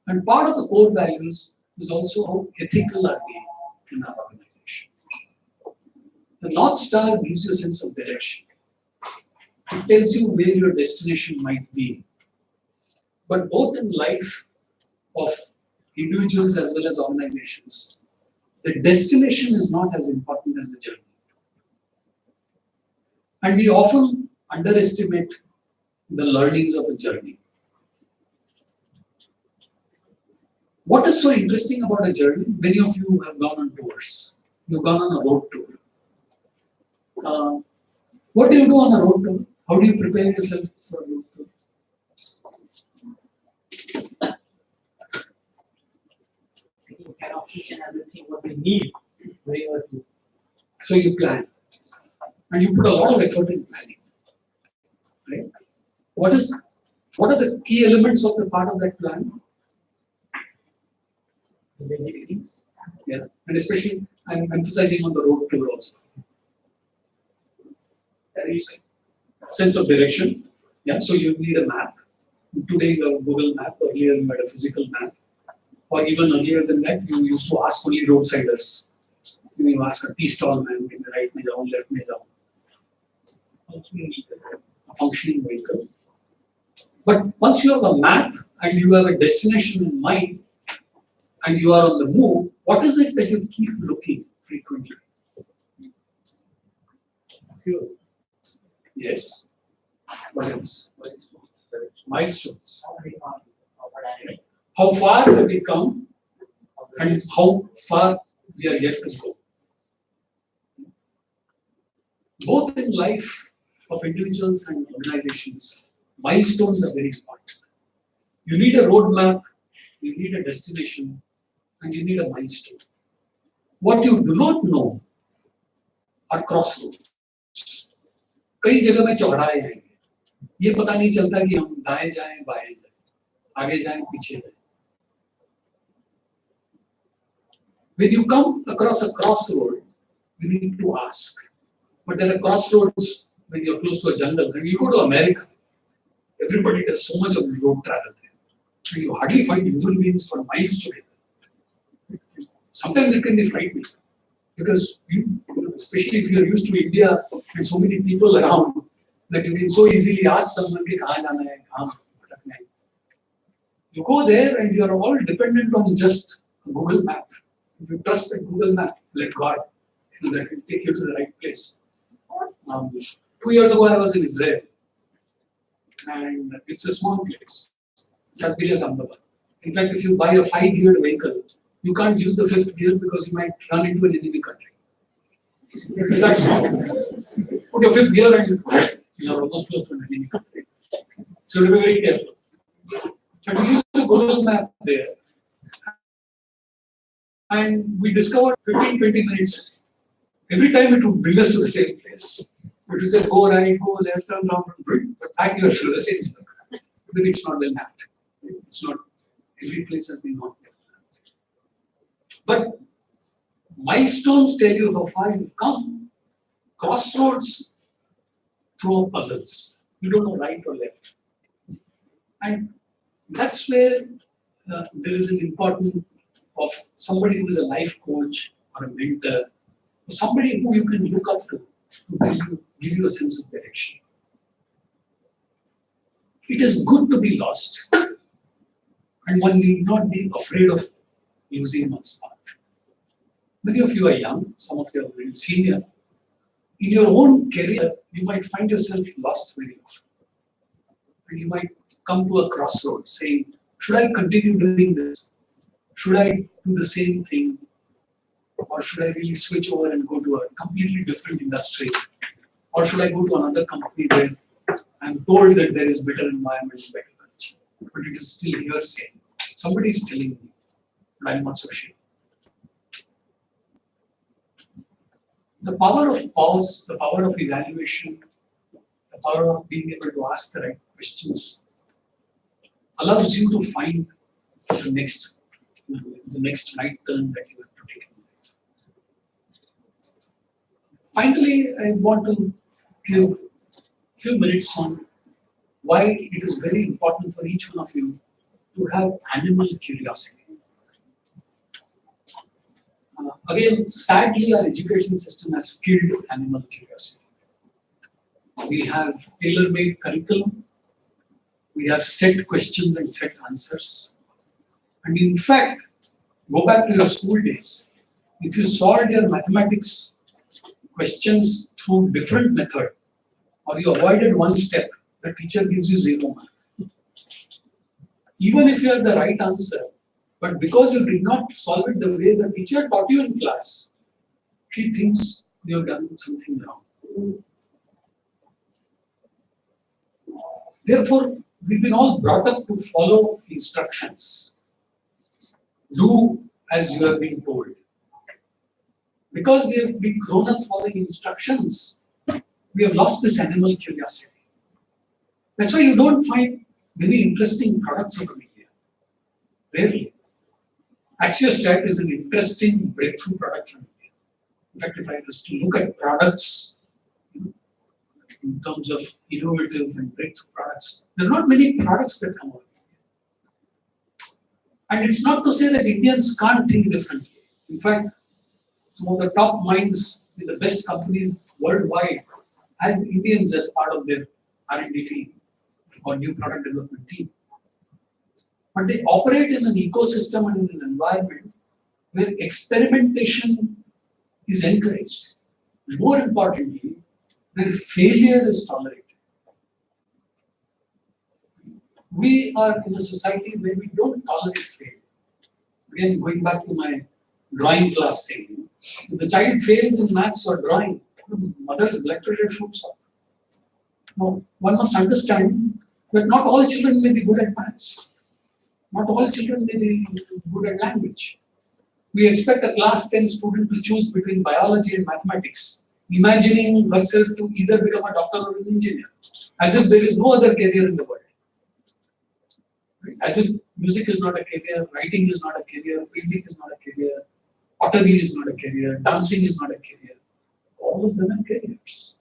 And part of the core values is also how ethical are we in our organization. The North Star gives you a sense of direction. It tells you where your destination might be. But both in life of individuals as well as organizations, the destination is not as important as the journey. And we often underestimate the learnings of a journey. What is so interesting about a journey? Many of you have gone on tours. You've gone on a road tour. What do you do on a road tour? How do you prepare yourself for a road tour? Taking care of each and everything what they need. Very well. So you plan. And you put a lot of effort in planning. Right? What are the key elements of the part of that plan? The basic things. Yeah. And especially I'm emphasizing on the road tour also. There is a sense of direction. Yeah. So you need a map. Today you have a Google map, earlier you had a physical map. Or even earlier than that, you used to ask only roadsiders. You ask a tea stall man, in the right me down, left me down. A functioning vehicle. But once you have a map and you have a destination in mind and you are on the move, what is it that you keep looking frequently? Fuel. Yes. What else? Milestones. How far have we come and how far we are yet to go. Both in life of individuals and organizations, milestones are very important. You need a roadmap, you need a destination, and you need a milestone. What you do not know are crossroads. कई जगह में चौराहे हैं, ये पता नहीं चलता कि हम दाएं जाएं बाएं जाएं, आगे जाएं पीछे जाएं. When you come across a crossroad, you need to ask. But there are crossroads when you're close to a jungle. When you go to America, everybody does so much of road travel there. And you hardly find human beings for miles together. Sometimes it can be frightening. Because especially if you're used to India and so many people around, that you can so easily ask someone, kahan jana hai, kahan bhatakna hai. You go there and you're all dependent on just a Google map. You trust the Google map, let God, that will take you to the right place. 2 years ago, I was in Israel, and it's a small place. It's as big as Ahmedabad. In fact, if you buy a 5-geared vehicle, you can't use the 5th gear because you might run into an enemy country. It's that small. Put your 5th gear and you're almost close to an enemy country. So you have to be very careful. And we used a Google map there. And we discovered 15-20 minutes. Every time it would bring us to the same place. It would say, go right, go left, turn down, but back you are to the same circle. But it's not well mapped. It's not, every place has been not well mapped. But milestones tell you how far you've come. Crossroads throw up puzzles. You don't know right or left. And that's where there is an important of somebody who is a life coach or a mentor, or somebody who you can look up to tell you, give you a sense of direction. it is good to be lost, and one need not be afraid of losing one's path. Many of you are young, some of you are very senior. In your own career, you might find yourself lost very often. And you might come to a crossroads saying, should I continue doing this? Should I do the same thing? Or should I really switch over and go to a completely different industry? Or should I go to another company where I'm told that there is better environment, better culture, but it is still hearsay. Somebody is telling me, but I'm not so sure. The power of pause, the power of evaluation, the power of being able to ask the right questions allows you to find the next right turn that you have to take. Finally, I want to give a few minutes on why it is very important for each one of you to have animal curiosity. Again, sadly, our education system has killed animal curiosity. We have tailor-made curriculum. We have set questions and set answers. And in fact, go back to your school days. If you solved your mathematics questions through different method, or you avoided one step, the teacher gives you 0 mark. Even if you have the right answer, but because you did not solve it the way the teacher taught you in class, she thinks you have done something wrong. Therefore, we've been all brought up to follow instructions. Do as you have been told. Because we have been grown up following instructions, we have lost this animal curiosity. That's why you don't find many interesting products of India. Rarely. Axio is an interesting breakthrough product from India. In fact, if I was to look at products in terms of innovative and breakthrough products, there are not many products that come out. And it's not to say that Indians can't think differently. In fact, some of the top minds in the best companies worldwide has Indians as part of their R&D team or new product development team. But they operate in an ecosystem and in an environment where experimentation is encouraged. More importantly, where failure is tolerated. We are in a society where we don't tolerate failure. Again, going back to my drawing class thing, if the child fails in maths or drawing, the mother's blood pressure shoots up. Now, one must understand that not all children may be good at maths. Not all children may be good at language. We expect a class 10 student to choose between biology and mathematics, imagining herself to either become a doctor or an engineer, as if there is no other career in the world. As if music is not a career, writing is not a career, painting is not a career, pottery is not a career, dancing is not a career. All of them are careers.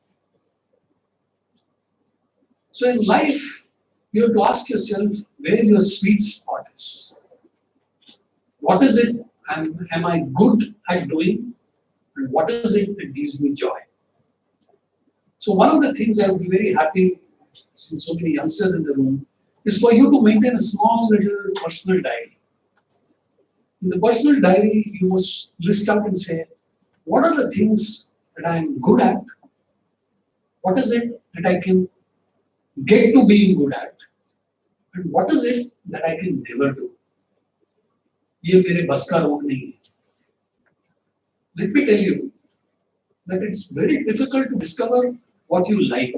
So in life, you have to ask yourself where your sweet spot is. What is it am I good at doing? And what is it that gives me joy? So one of the things I would be very happy, since so many youngsters in the room, is for you to maintain a small little personal diary. In the personal diary, you must list out and say, what are the things that I am good at? What is it that I can get to being good at? And what is it that I can never do? ये मेरे बस का रोग नहीं है. Let me tell you that it's very difficult to discover what you like.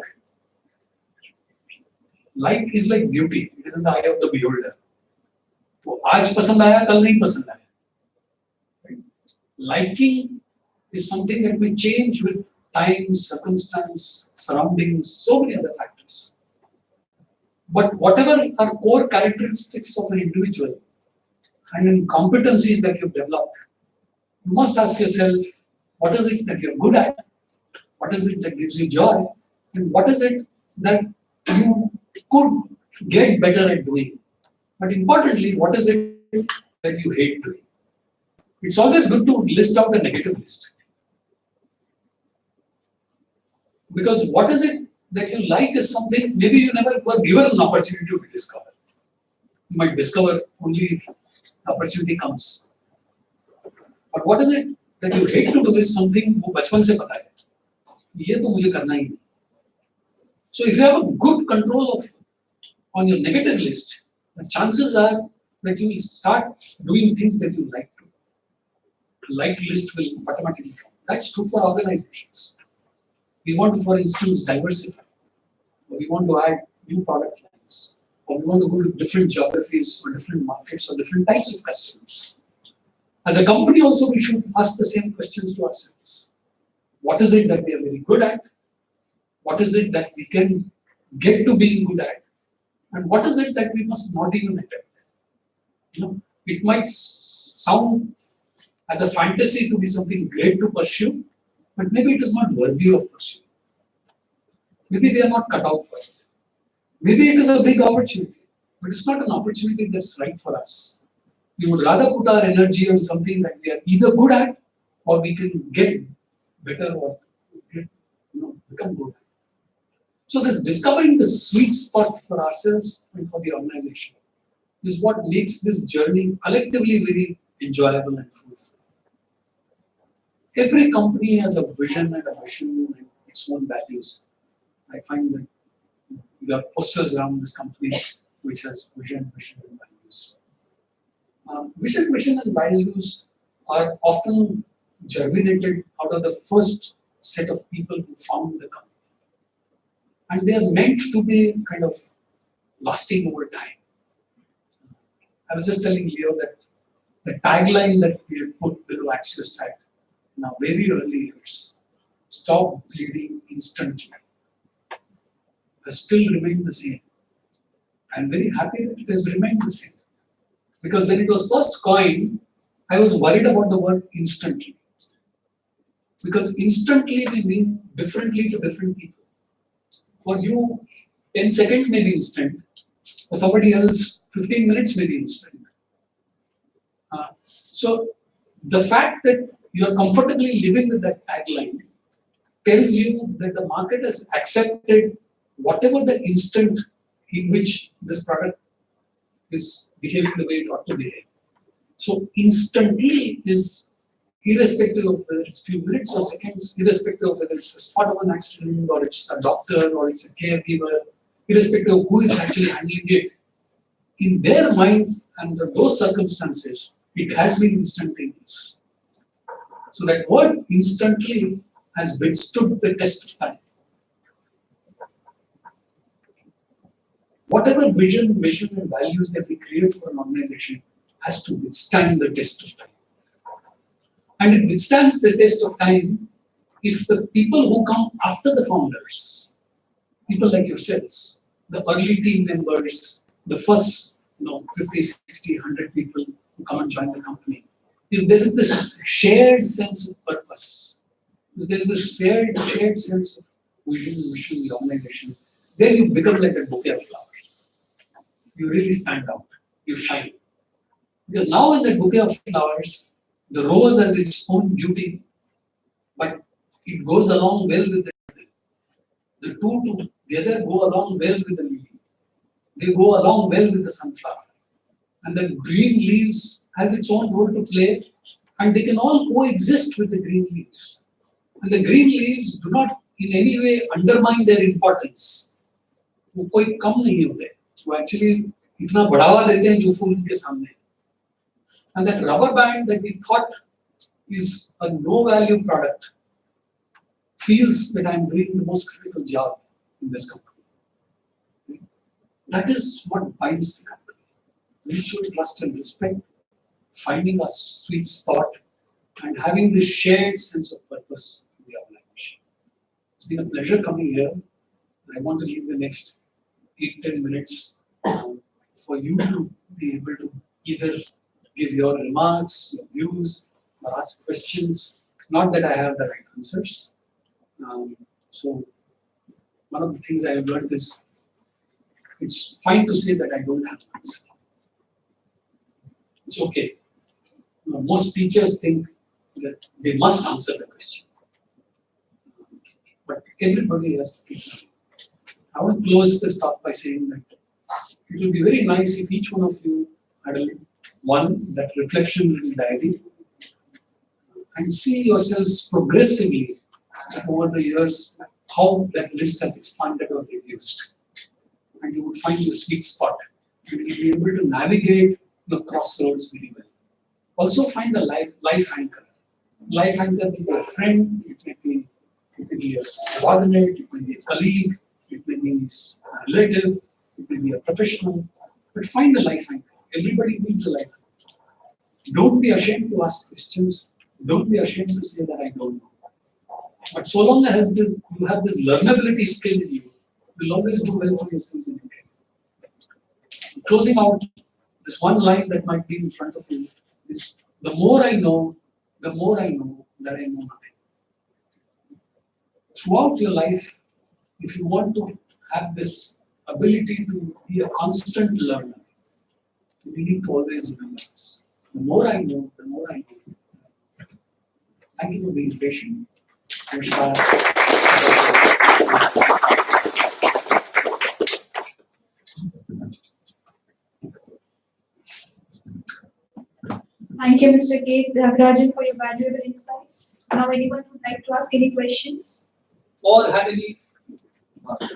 Like is like beauty. It is in the eye of the beholder. वो आज पसंद आया, कल नहीं पसंद आया. Right? Liking is something that may change with time, circumstance, surroundings, so many other factors. But whatever are core characteristics of an individual and in competencies that you've developed, you must ask yourself, what is it that you're good at? What is it that gives you joy? And what is it that you could get better at doing? But importantly, what is it that you hate doing? It's always good to list out a negative list. Because what is it that you like is something maybe you never were given an opportunity to discover. You might discover only if opportunity comes. But what is it that you hate to do is something वो बचपन से पता है. ये तो मुझे करना ही नहीं. So if you have a good control of on your negative list, the chances are that you will start doing things that you like to. Like list will automatically come. That's true for organizations. We want to, for instance, diversify. Or we want to add new product lines. Or we want to go to different geographies or different markets or different types of customers. As a company also, we should ask the same questions to ourselves. What is it that we are very good at? What is it that we can get to being good at? And what is it that we must not even attempt? You know, it might sound as a fantasy to be something great to pursue, but maybe it is not worthy of pursuit. Maybe they are not cut out for it. Maybe it is a big opportunity, but it's not an opportunity that's right for us. We would rather put our energy on something that we are either good at or we can get better or get, become good at. So this discovering the sweet spot for ourselves and for the organization is what makes this journey collectively very enjoyable and fruitful. Every company has a vision and a mission and its own values. I find that there are posters around this company which has vision, mission, and values. Vision, mission, and values are often germinated out of the first set of people who found the company. And they are meant to be kind of lasting over time. I was just telling Leo that the tagline that we had put below Axio Talks in our very early years, stop bleeding instantly, has still remained the same. I'm very happy that it has remained the same. Because when it was first coined, I was worried about the word instantly. Because instantly we mean differently to different people. For you, 10 seconds may be instant. For somebody else, 15 minutes may be instant. So the fact that you are comfortably living with that tagline tells you that the market has accepted whatever the instant in which this product is behaving the way it ought to behave. So instantly is irrespective of whether it's few minutes or seconds, irrespective of whether it's a spot of an accident or it's a doctor or it's a caregiver, irrespective of who is actually handling it. In their minds, under those circumstances, it has been instantaneous. So that word instantly has withstood the test of time. Whatever vision, mission, and values that we create for an organization has to withstand the test of time. And it withstands the test of time if the people who come after the founders, people like yourselves, the early team members, the first 50, 60, 100 people who come and join the company, if there is this shared sense of purpose, if there is this shared sense of vision, mission, the organization, then you become like a bouquet of flowers. You really stand out, you shine. Because now in that bouquet of flowers, the rose has its own beauty, but it goes along well with the two together go along well with the lily. They go along well with the sunflower. And the green leaves has its own role to play, and they can all coexist with the green leaves. And the green leaves do not in any way undermine their importance. वो कोई कम नहीं होते. वो actually इतना बढ़ावा देते हैं जो फूल उनके सामने. And that rubber band that we thought is a no-value product feels that I'm doing the most critical job in this company. That is what binds the company. Mutual trust and respect, finding a sweet spot, and having this shared sense of purpose in the organization. It's been a pleasure coming here. I want to leave the next 8-10 minutes for you to be able to either give your remarks, your views, or ask questions. Not that I have the right answers. So one of the things I have learned is it's fine to say that I don't have an answer. It's okay. Most teachers think that they must answer the question. But everybody has to keep learning. I want to close this talk by saying that it will be very nice if each one of you had that reflection little diary and see yourselves progressively over the years how that list has expanded or reduced. And you would find your sweet spot. You will be able to navigate your crossroads very well. Also find a life anchor. Life anchor may be a friend, it may be a subordinate, it may be a colleague, it may be a relative, it may be a professional, but find a life anchor. Everybody needs a life anchor. Don't be ashamed to ask questions. Don't be ashamed to say that I don't know. But so long as you have this learnability skill in you, you'll always do well for yourselves in India. Closing out, this one line that might be in front of you is, the more I know that I know nothing. Throughout your life, if you want to have this ability to be a constant learner, you need to always remember this. The more I know, the more I know. Thank you for being patient. Thank you, Mr. K. Thyagarajan, for your valuable insights. Now, anyone would like to ask any questions? Or have any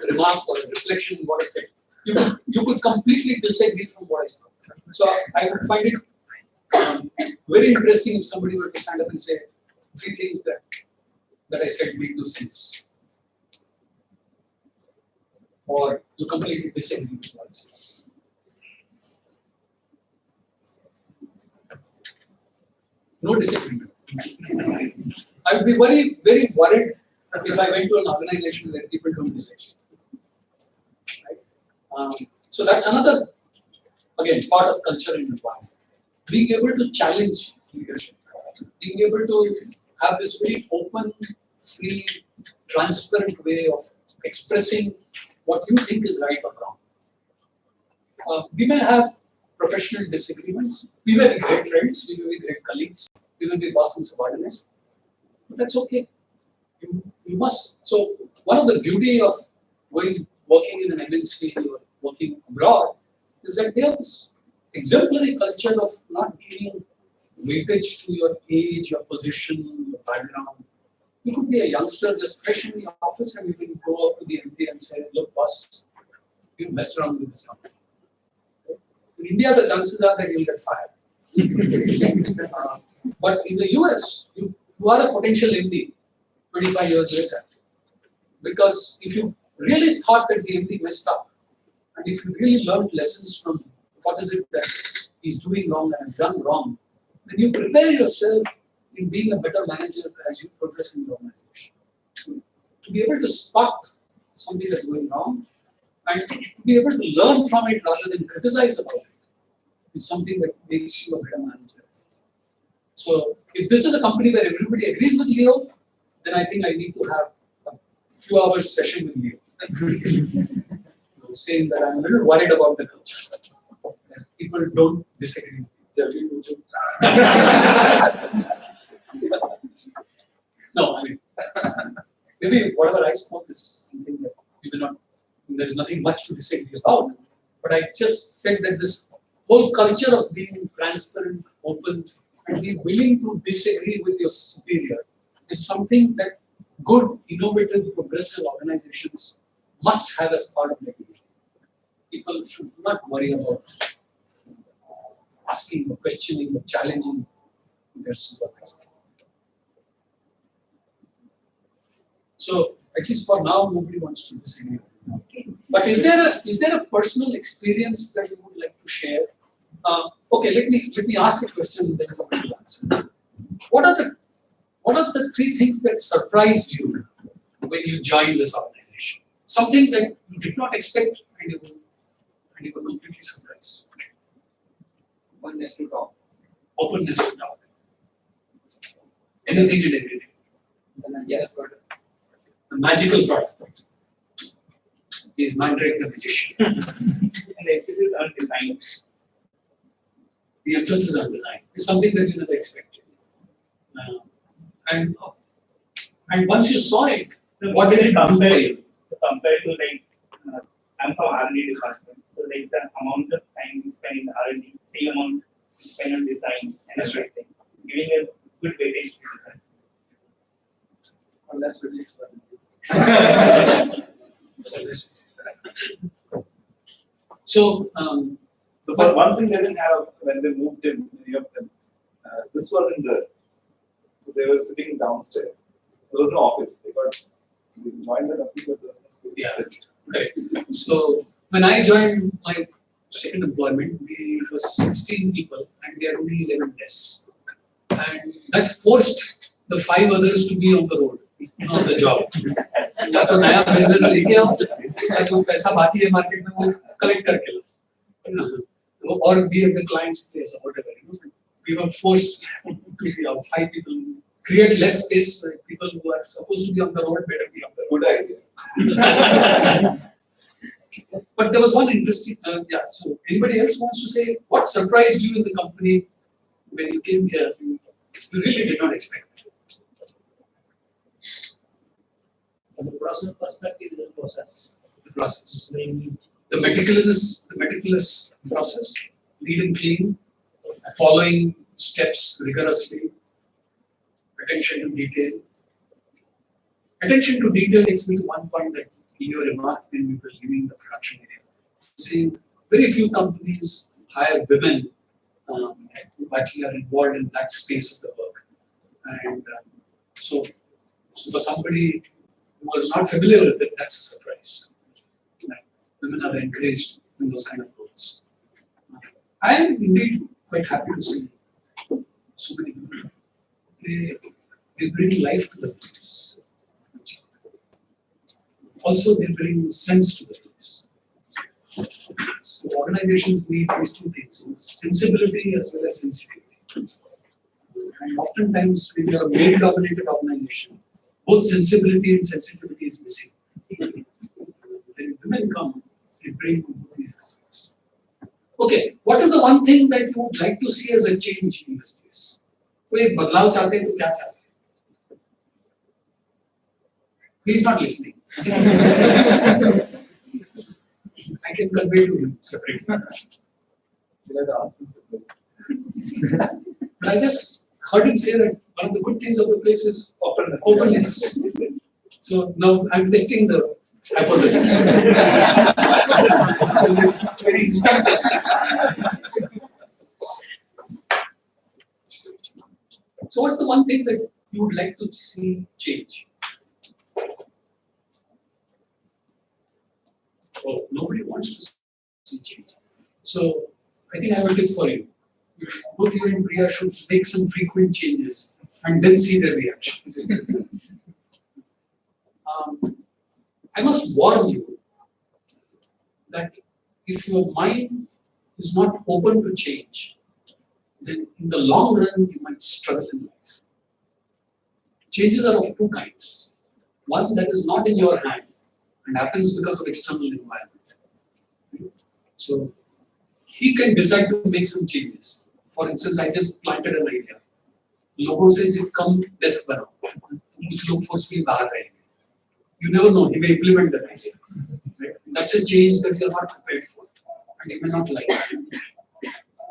remark or reflection on what I said. You could completely disagree from what I said. So I would find it very interesting if somebody were to stand up and say 3 things that I said made no sense. Or you completely disagree with what I said. No disagreement. I would be very, very worried if I went to an organization where people don't disagree. Right? So that's another, again, part of culture and environment. Being able to challenge leadership, being able to have this very open, free, transparent way of expressing what you think is right or wrong. We may have professional disagreements. We may be great friends. We may be great colleagues. We may be boss and subordinate. But that's okay. You must. So one of the beauty of working in an MNC or working abroad is that they have this exemplary culture of not giving weightage to your age, your position, your background. You could be a youngster just fresh in the office and you can go up to the MD and say, look, boss, you messed around with this company. In India, the chances are that you'll get fired. But in the US, you are a potential MD 25 years later. Because if you really thought that the MD messed up, and if you really learned lessons from what is it that he's doing wrong and has done wrong, then you prepare yourself in being a better manager as you progress in the organization. To be able to spot something that's going wrong and to be able to learn from it rather than criticize about it is something that makes you a better manager. So if this is a company where everybody agrees with Leo, then I think I need to have a few hours session with Leo. Saying that I'm a little worried about the culture. People don't disagree. No, I mean, maybe whatever I spoke is something that people not, there's nothing much to disagree about. But I just said that this whole culture of being transparent, open, and being willing to disagree with your superior is something that good, innovative, progressive organizations must have as part of their DNA. People should not worry about asking or questioning or challenging their supervisor. So at least for now, nobody wants to disagree. Okay. But is there a personal experience that you would like to share? Okay, let me ask a question and then somebody will answer. What are the 3 things that surprised you when you joined this organization? Something that you did not expect and you were completely surprised. Openness to talk. Openness to talk. Anything and everything. Yes. The magical product is Mandrake the magician. And the emphasis on design. The emphasis on design is something that you never expected. And once you saw it, what did it do for you? Compared to like I'm from R&D department, so like the amount of time we spend in R&D, same amount we spend on design and everything, giving a good weightage to design. Well, that's really fun. So, So for one thing they didn't have when they moved in, many of them, this wasn't there. So they were sitting downstairs. So there was no office. They joined the company, but there was no space to Yeah. sit. correct. So when I joined my second employment, we were 16 people and we had only 11 desks. And that forced the 5 others to be on the road, on the job. या तो नया business लेके आओ या तो पैसा बाकी है मार्केट में वो कलेक्ट करके लो or be at the client's place or whatever. We were forced to be out 5 people, create less space so that people who are supposed to be on the road better be on the road. Good idea. But there was one interesting, so anybody else wants to say what surprised you in the company when you came here? You really did not expect. From the process perspective, is a process. The process, Very neat. the meticulous process, neat and clean, following steps rigorously, attention to detail. Attention to detail takes me to one point that you remarked when we were leaving the production area. See, very few companies hire women who actually are involved in that space of the work. And so for somebody who was not familiar with it, that's a surprise. Women are encouraged in those kind of roles. I am indeed quite happy to see so many people. They bring life to the place. Also, they bring sense to the place. So organizations need these two things, sensibility as well as sensitivity. And oftentimes, when you are a male-dominated organization, both sensibility and sensitivity is missing. When women come, they bring these aspects. Okay, what is the one thing that you would like to see as a change in this place? कोई बदलाव चाहते हैं तो क्या चाहते हैं? He is not listening. I can convey to him separately. You had to ask them separately. But I just heard him say that one of the good things of the place is Openness. openness. So now I'm testing the hypothesis. Very instant testing. So what's the one thing that you would like to see change? Oh, nobody wants to see change. So I think I have a tip for you. Both you and Priya should make some frequent changes and then see their reaction. I must warn you that if your mind is not open to change, then in the long run you might struggle in life. Changes are of two kinds. One that is not in your hand and happens because of external environment. So he can decide to make some changes. For instance, I just planted an idea. लोगों से जो कम desk बनाओ, कुछ लोग forcefully बाहर रहेंगे. You never know, he may implement that idea. Right? That's a change that you are not prepared for, and you may not like.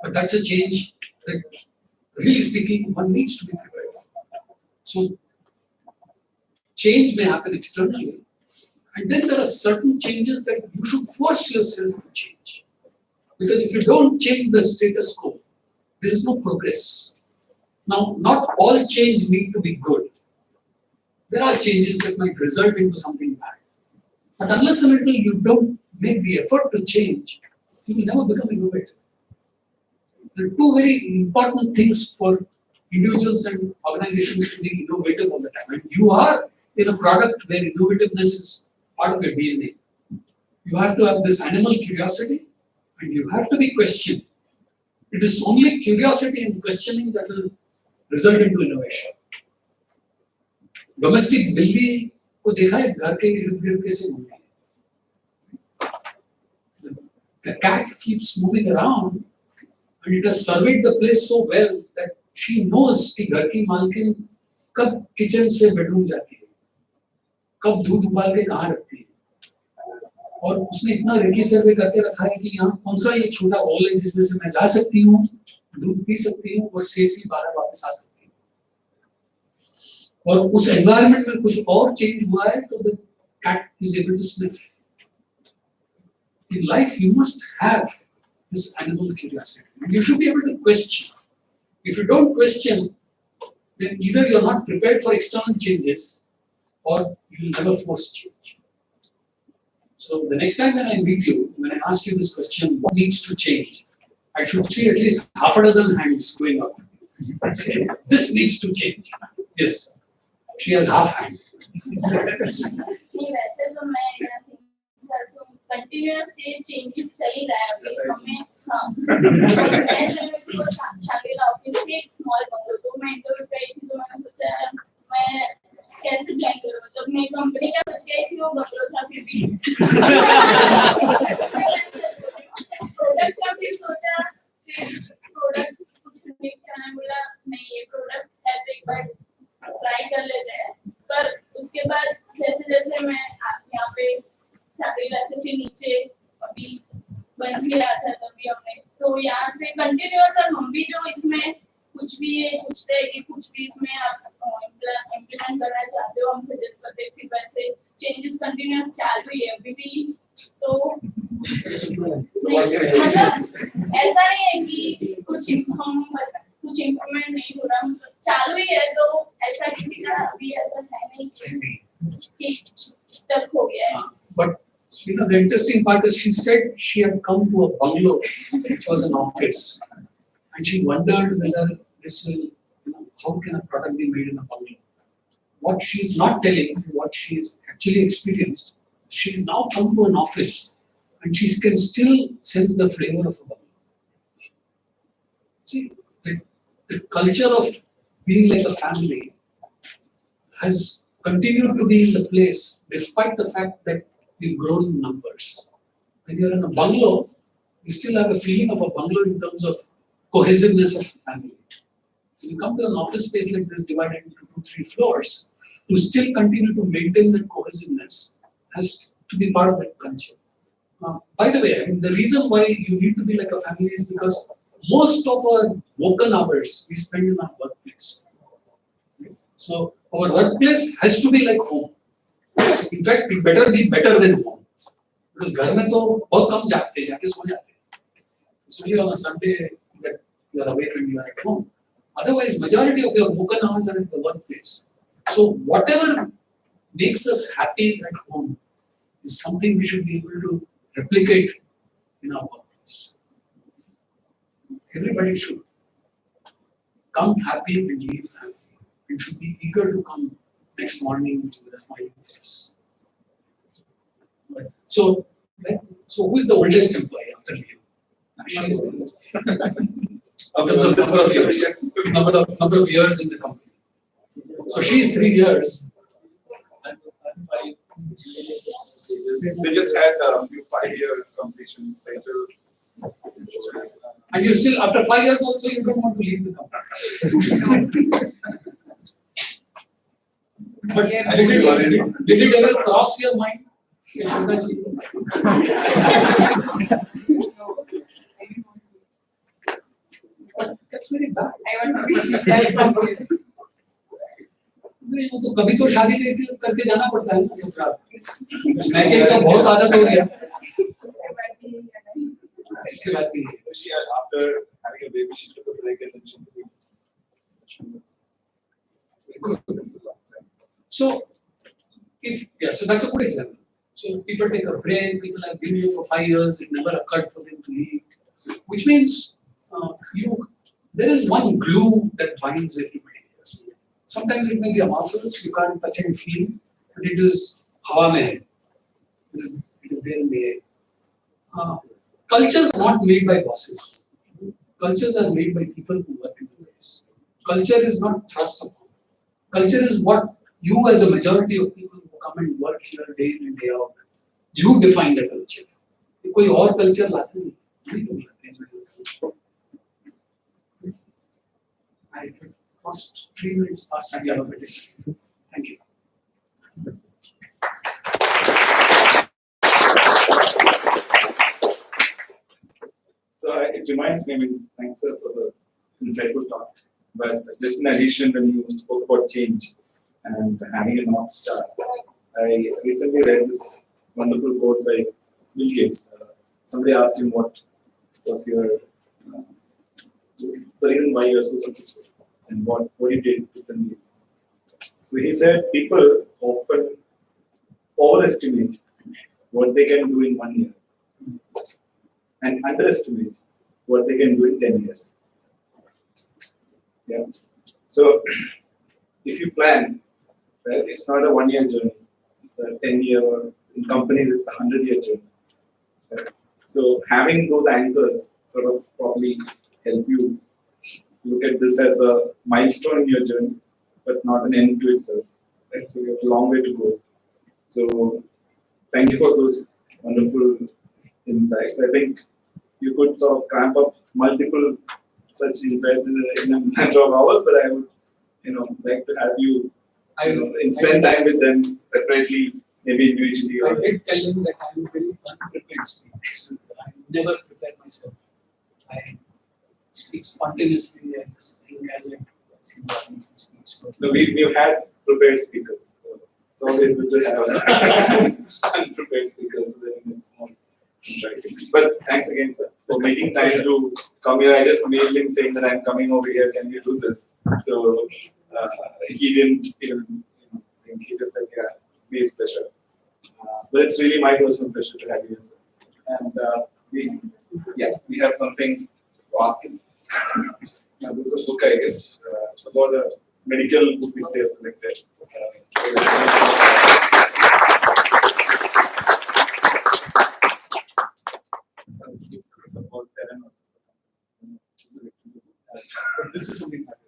But that's a change that, really speaking, one needs to be prepared for. So change may happen externally, and then there are certain changes that you should force yourself to change. Because if you don't change the status quo, there is no progress. Now, not all change need to be good. There are changes that might result into something bad. But unless and until you don't make the effort to change, you will never become innovative. There are two very important things for individuals and organizations to be innovative all the time. And you are in a product where innovativeness is part of your DNA. You have to have this animal curiosity and you have to be questioned. It is only curiosity and questioning that will result into innovation. Domestic बिल्ली को देखा है घर के इर्द-गिर्द कैसे घूमती है. The cat keeps moving around and it has surveyed the place so well that she knows कि घर की मालकिन कब किचन से बेडरूम जाती है, कब दूध उबाल के कहाँ रखती है, और उसने इतना रेकी सर्वे करके रखा है कि यहाँ कौन सा ये छोटा हॉल है जिसमें से मैं जा सकती हूँ, दूध पी सकती हूँ और सेफली बाहर वापस आ सकती हूँ। और उस एनवायरनमेंट में कुछ और चेंज हुआ है तो the cat is able to sniff. In life, you must have this animal curiosity, and you should be able to question. If you don't question, then either you're not prepared for external changes, or you'll never force change. So the next time when I meet you, when I ask you this question, what needs to change? I should see at least half a dozen hands going up. Say, this needs to change. Yes, she has half hand. नहीं वैसे तो मैं continuous ये changes चल ही रहा है अभी हमें मैं जो शांतिला ऑफिस के एक स्मॉल बंगलो तो मैं इंटरव्यू पे आई थी तो मैंने सोचा मैं कैसे ज्वाइन करूँ मतलब मैं कंपनी का सोच रही थी वो बंगलो था फिर भी प्रोडक्ट का भी सोचा फिर प्रोडक्ट कुछ देखा मैंने बोला नहीं ये प्रोडक्ट है तो एक बार ट्राई कर लेते हैं पर उसके बाद जैसे जैसे मैं यहाँ पे शांतिला से फिर नीचे अभी बन भी रहा था तभी हमने तो यहाँ से कंटिन्यूअस और हम भी जो इसमें कुछ भी ये पूछते हैं कि कुछ भी इसमें आप इम्प्लीमेंट करना चाहते हो हम सजेस्ट करते हैं फिर वैसे चेंजेस कंटिन्यूअस चालू ही है अभी भी तो मतलब ऐसा नहीं है कि कुछ इम्प्रूवमेंट नहीं हो रहा मतलब चालू ही है तो ऐसा किसी का अभी ऐसा है नहीं कि स्टक हो गया है But you know the interesting part is she said she had come to a bungalow which was an office and she wondered whether this will how can a product be made in a bungalow. What she's not telling, what she's actually experienced, she's now come to an office and she can still sense the flavor of a bungalow. See, the culture of being like a family has continued to be in the place despite the fact that we've grown in numbers. When you're in a bungalow, you still have a feeling of a bungalow in terms of cohesiveness of the family. When you come to an office space like this divided into 2-3 floors, to still continue to maintain that cohesiveness has to be part of that culture. By the way, I mean, the reason why you need to be like a family is because most of our woken hours we spend in our workplace. So our workplace has to be like home. In fact, it better be better than home. Because घर में तो बहुत कम जागते हैं, जाके सो जाते हैं. It's only on a Sunday that you are awake and you are at home. Otherwise, majority of your woken hours are in the workplace. So whatever makes us happy at home is something we should be able to replicate in our workplace. Everybody should come happy and leave happy. You should be eager to come next morning with a smiling face. Right. So who is the oldest employee after you? In terms of number of years, number of years in the company. So she is 3 years. They just had a 5-year completion cycle. And you still, after 5 years also, you don't want to leave the company. But did it ever cross your mind? That's very bad. I want to be self-promoted. नहीं वो तो कभी तो शादी करके जाना पड़ता है ना ससुराल मैं के का बहुत आदत हो गया इसके बाद भी She after having a baby, she took a break and then so so that's a good example. So people take a break, people have been here for 5 years, it never occurred for them to leave, which means there is one glue that binds everybody. Sometimes it may be amorphous, you can't touch and feel, but it is hawa mein. It is there in the air. Cultures are not made by bosses. Cultures are made by people who work in the place. Culture is not thrust upon. Culture is what you as a majority of people who come and work here day in and day out, you define the culture. कोई और culture लाते नहीं लोग लाते हैं. I lost 3 minutes past the other day. Thank you. So it reminds me, I mean, thanks sir for the insightful talk. But just in addition, when you spoke about change and having a North Star, I recently read this wonderful quote by Bill Gates. Somebody asked him what was your the reason why you are so successful and what you did differently. So he said people often overestimate what they can do in 1 year and underestimate what they can do in 10 years. Yeah. So if you plan, right, it's not a 1 year journey, it's a 10 year, or in companies it's a 100 year journey. Right? So having those anchors sort of probably help you look at this as a milestone in your journey, but not an end to itself. Right? So you have a long way to go. So thank you for those wonderful insights. I think you could sort of cramp up multiple such insights in a matter of hours, but I would, like to have you, and spend time with them separately, maybe individually. I did tell him that I am very unprepared speaker. I never prepare myself. I speak spontaneously. I just think as I see what happens and speak. So No, we've had prepared speakers, so it's always good to have unprepared speakers. So then it's more interactive. But thanks again, sir, for making time to come here. I just mailed him saying that I'm coming over here. Can you do this? So he didn't even think. He just said, "Yeah, be his pleasure." But it's really my personal pleasure to have you here, sir. And we have something to ask him. Now, this is a book, I guess. It's about a medical book which they have selected. this is something that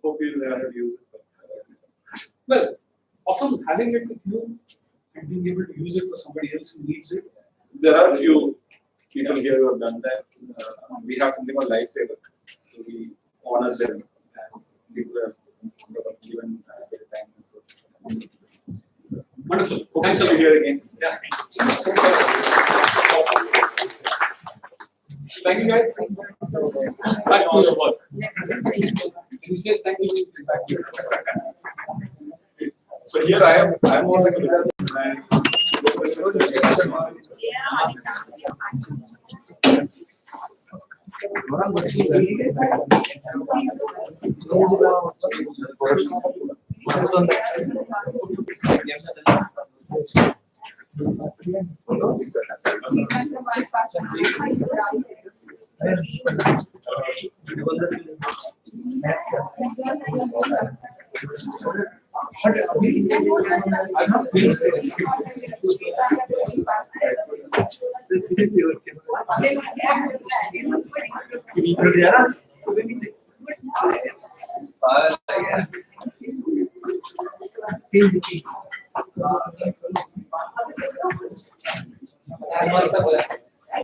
Hope you'll use it. well, often having it with you and being able to use it for somebody else who needs it. There are a few people here who have done that. We have something called Lifesaver. So we honor them as people who have sort of given their time. Wonderful. Thanks a lot here again. Yeah. Thank you guys. Back to your work. And he says thank you. Back to your work. So here I'm more like a listener. Namaste.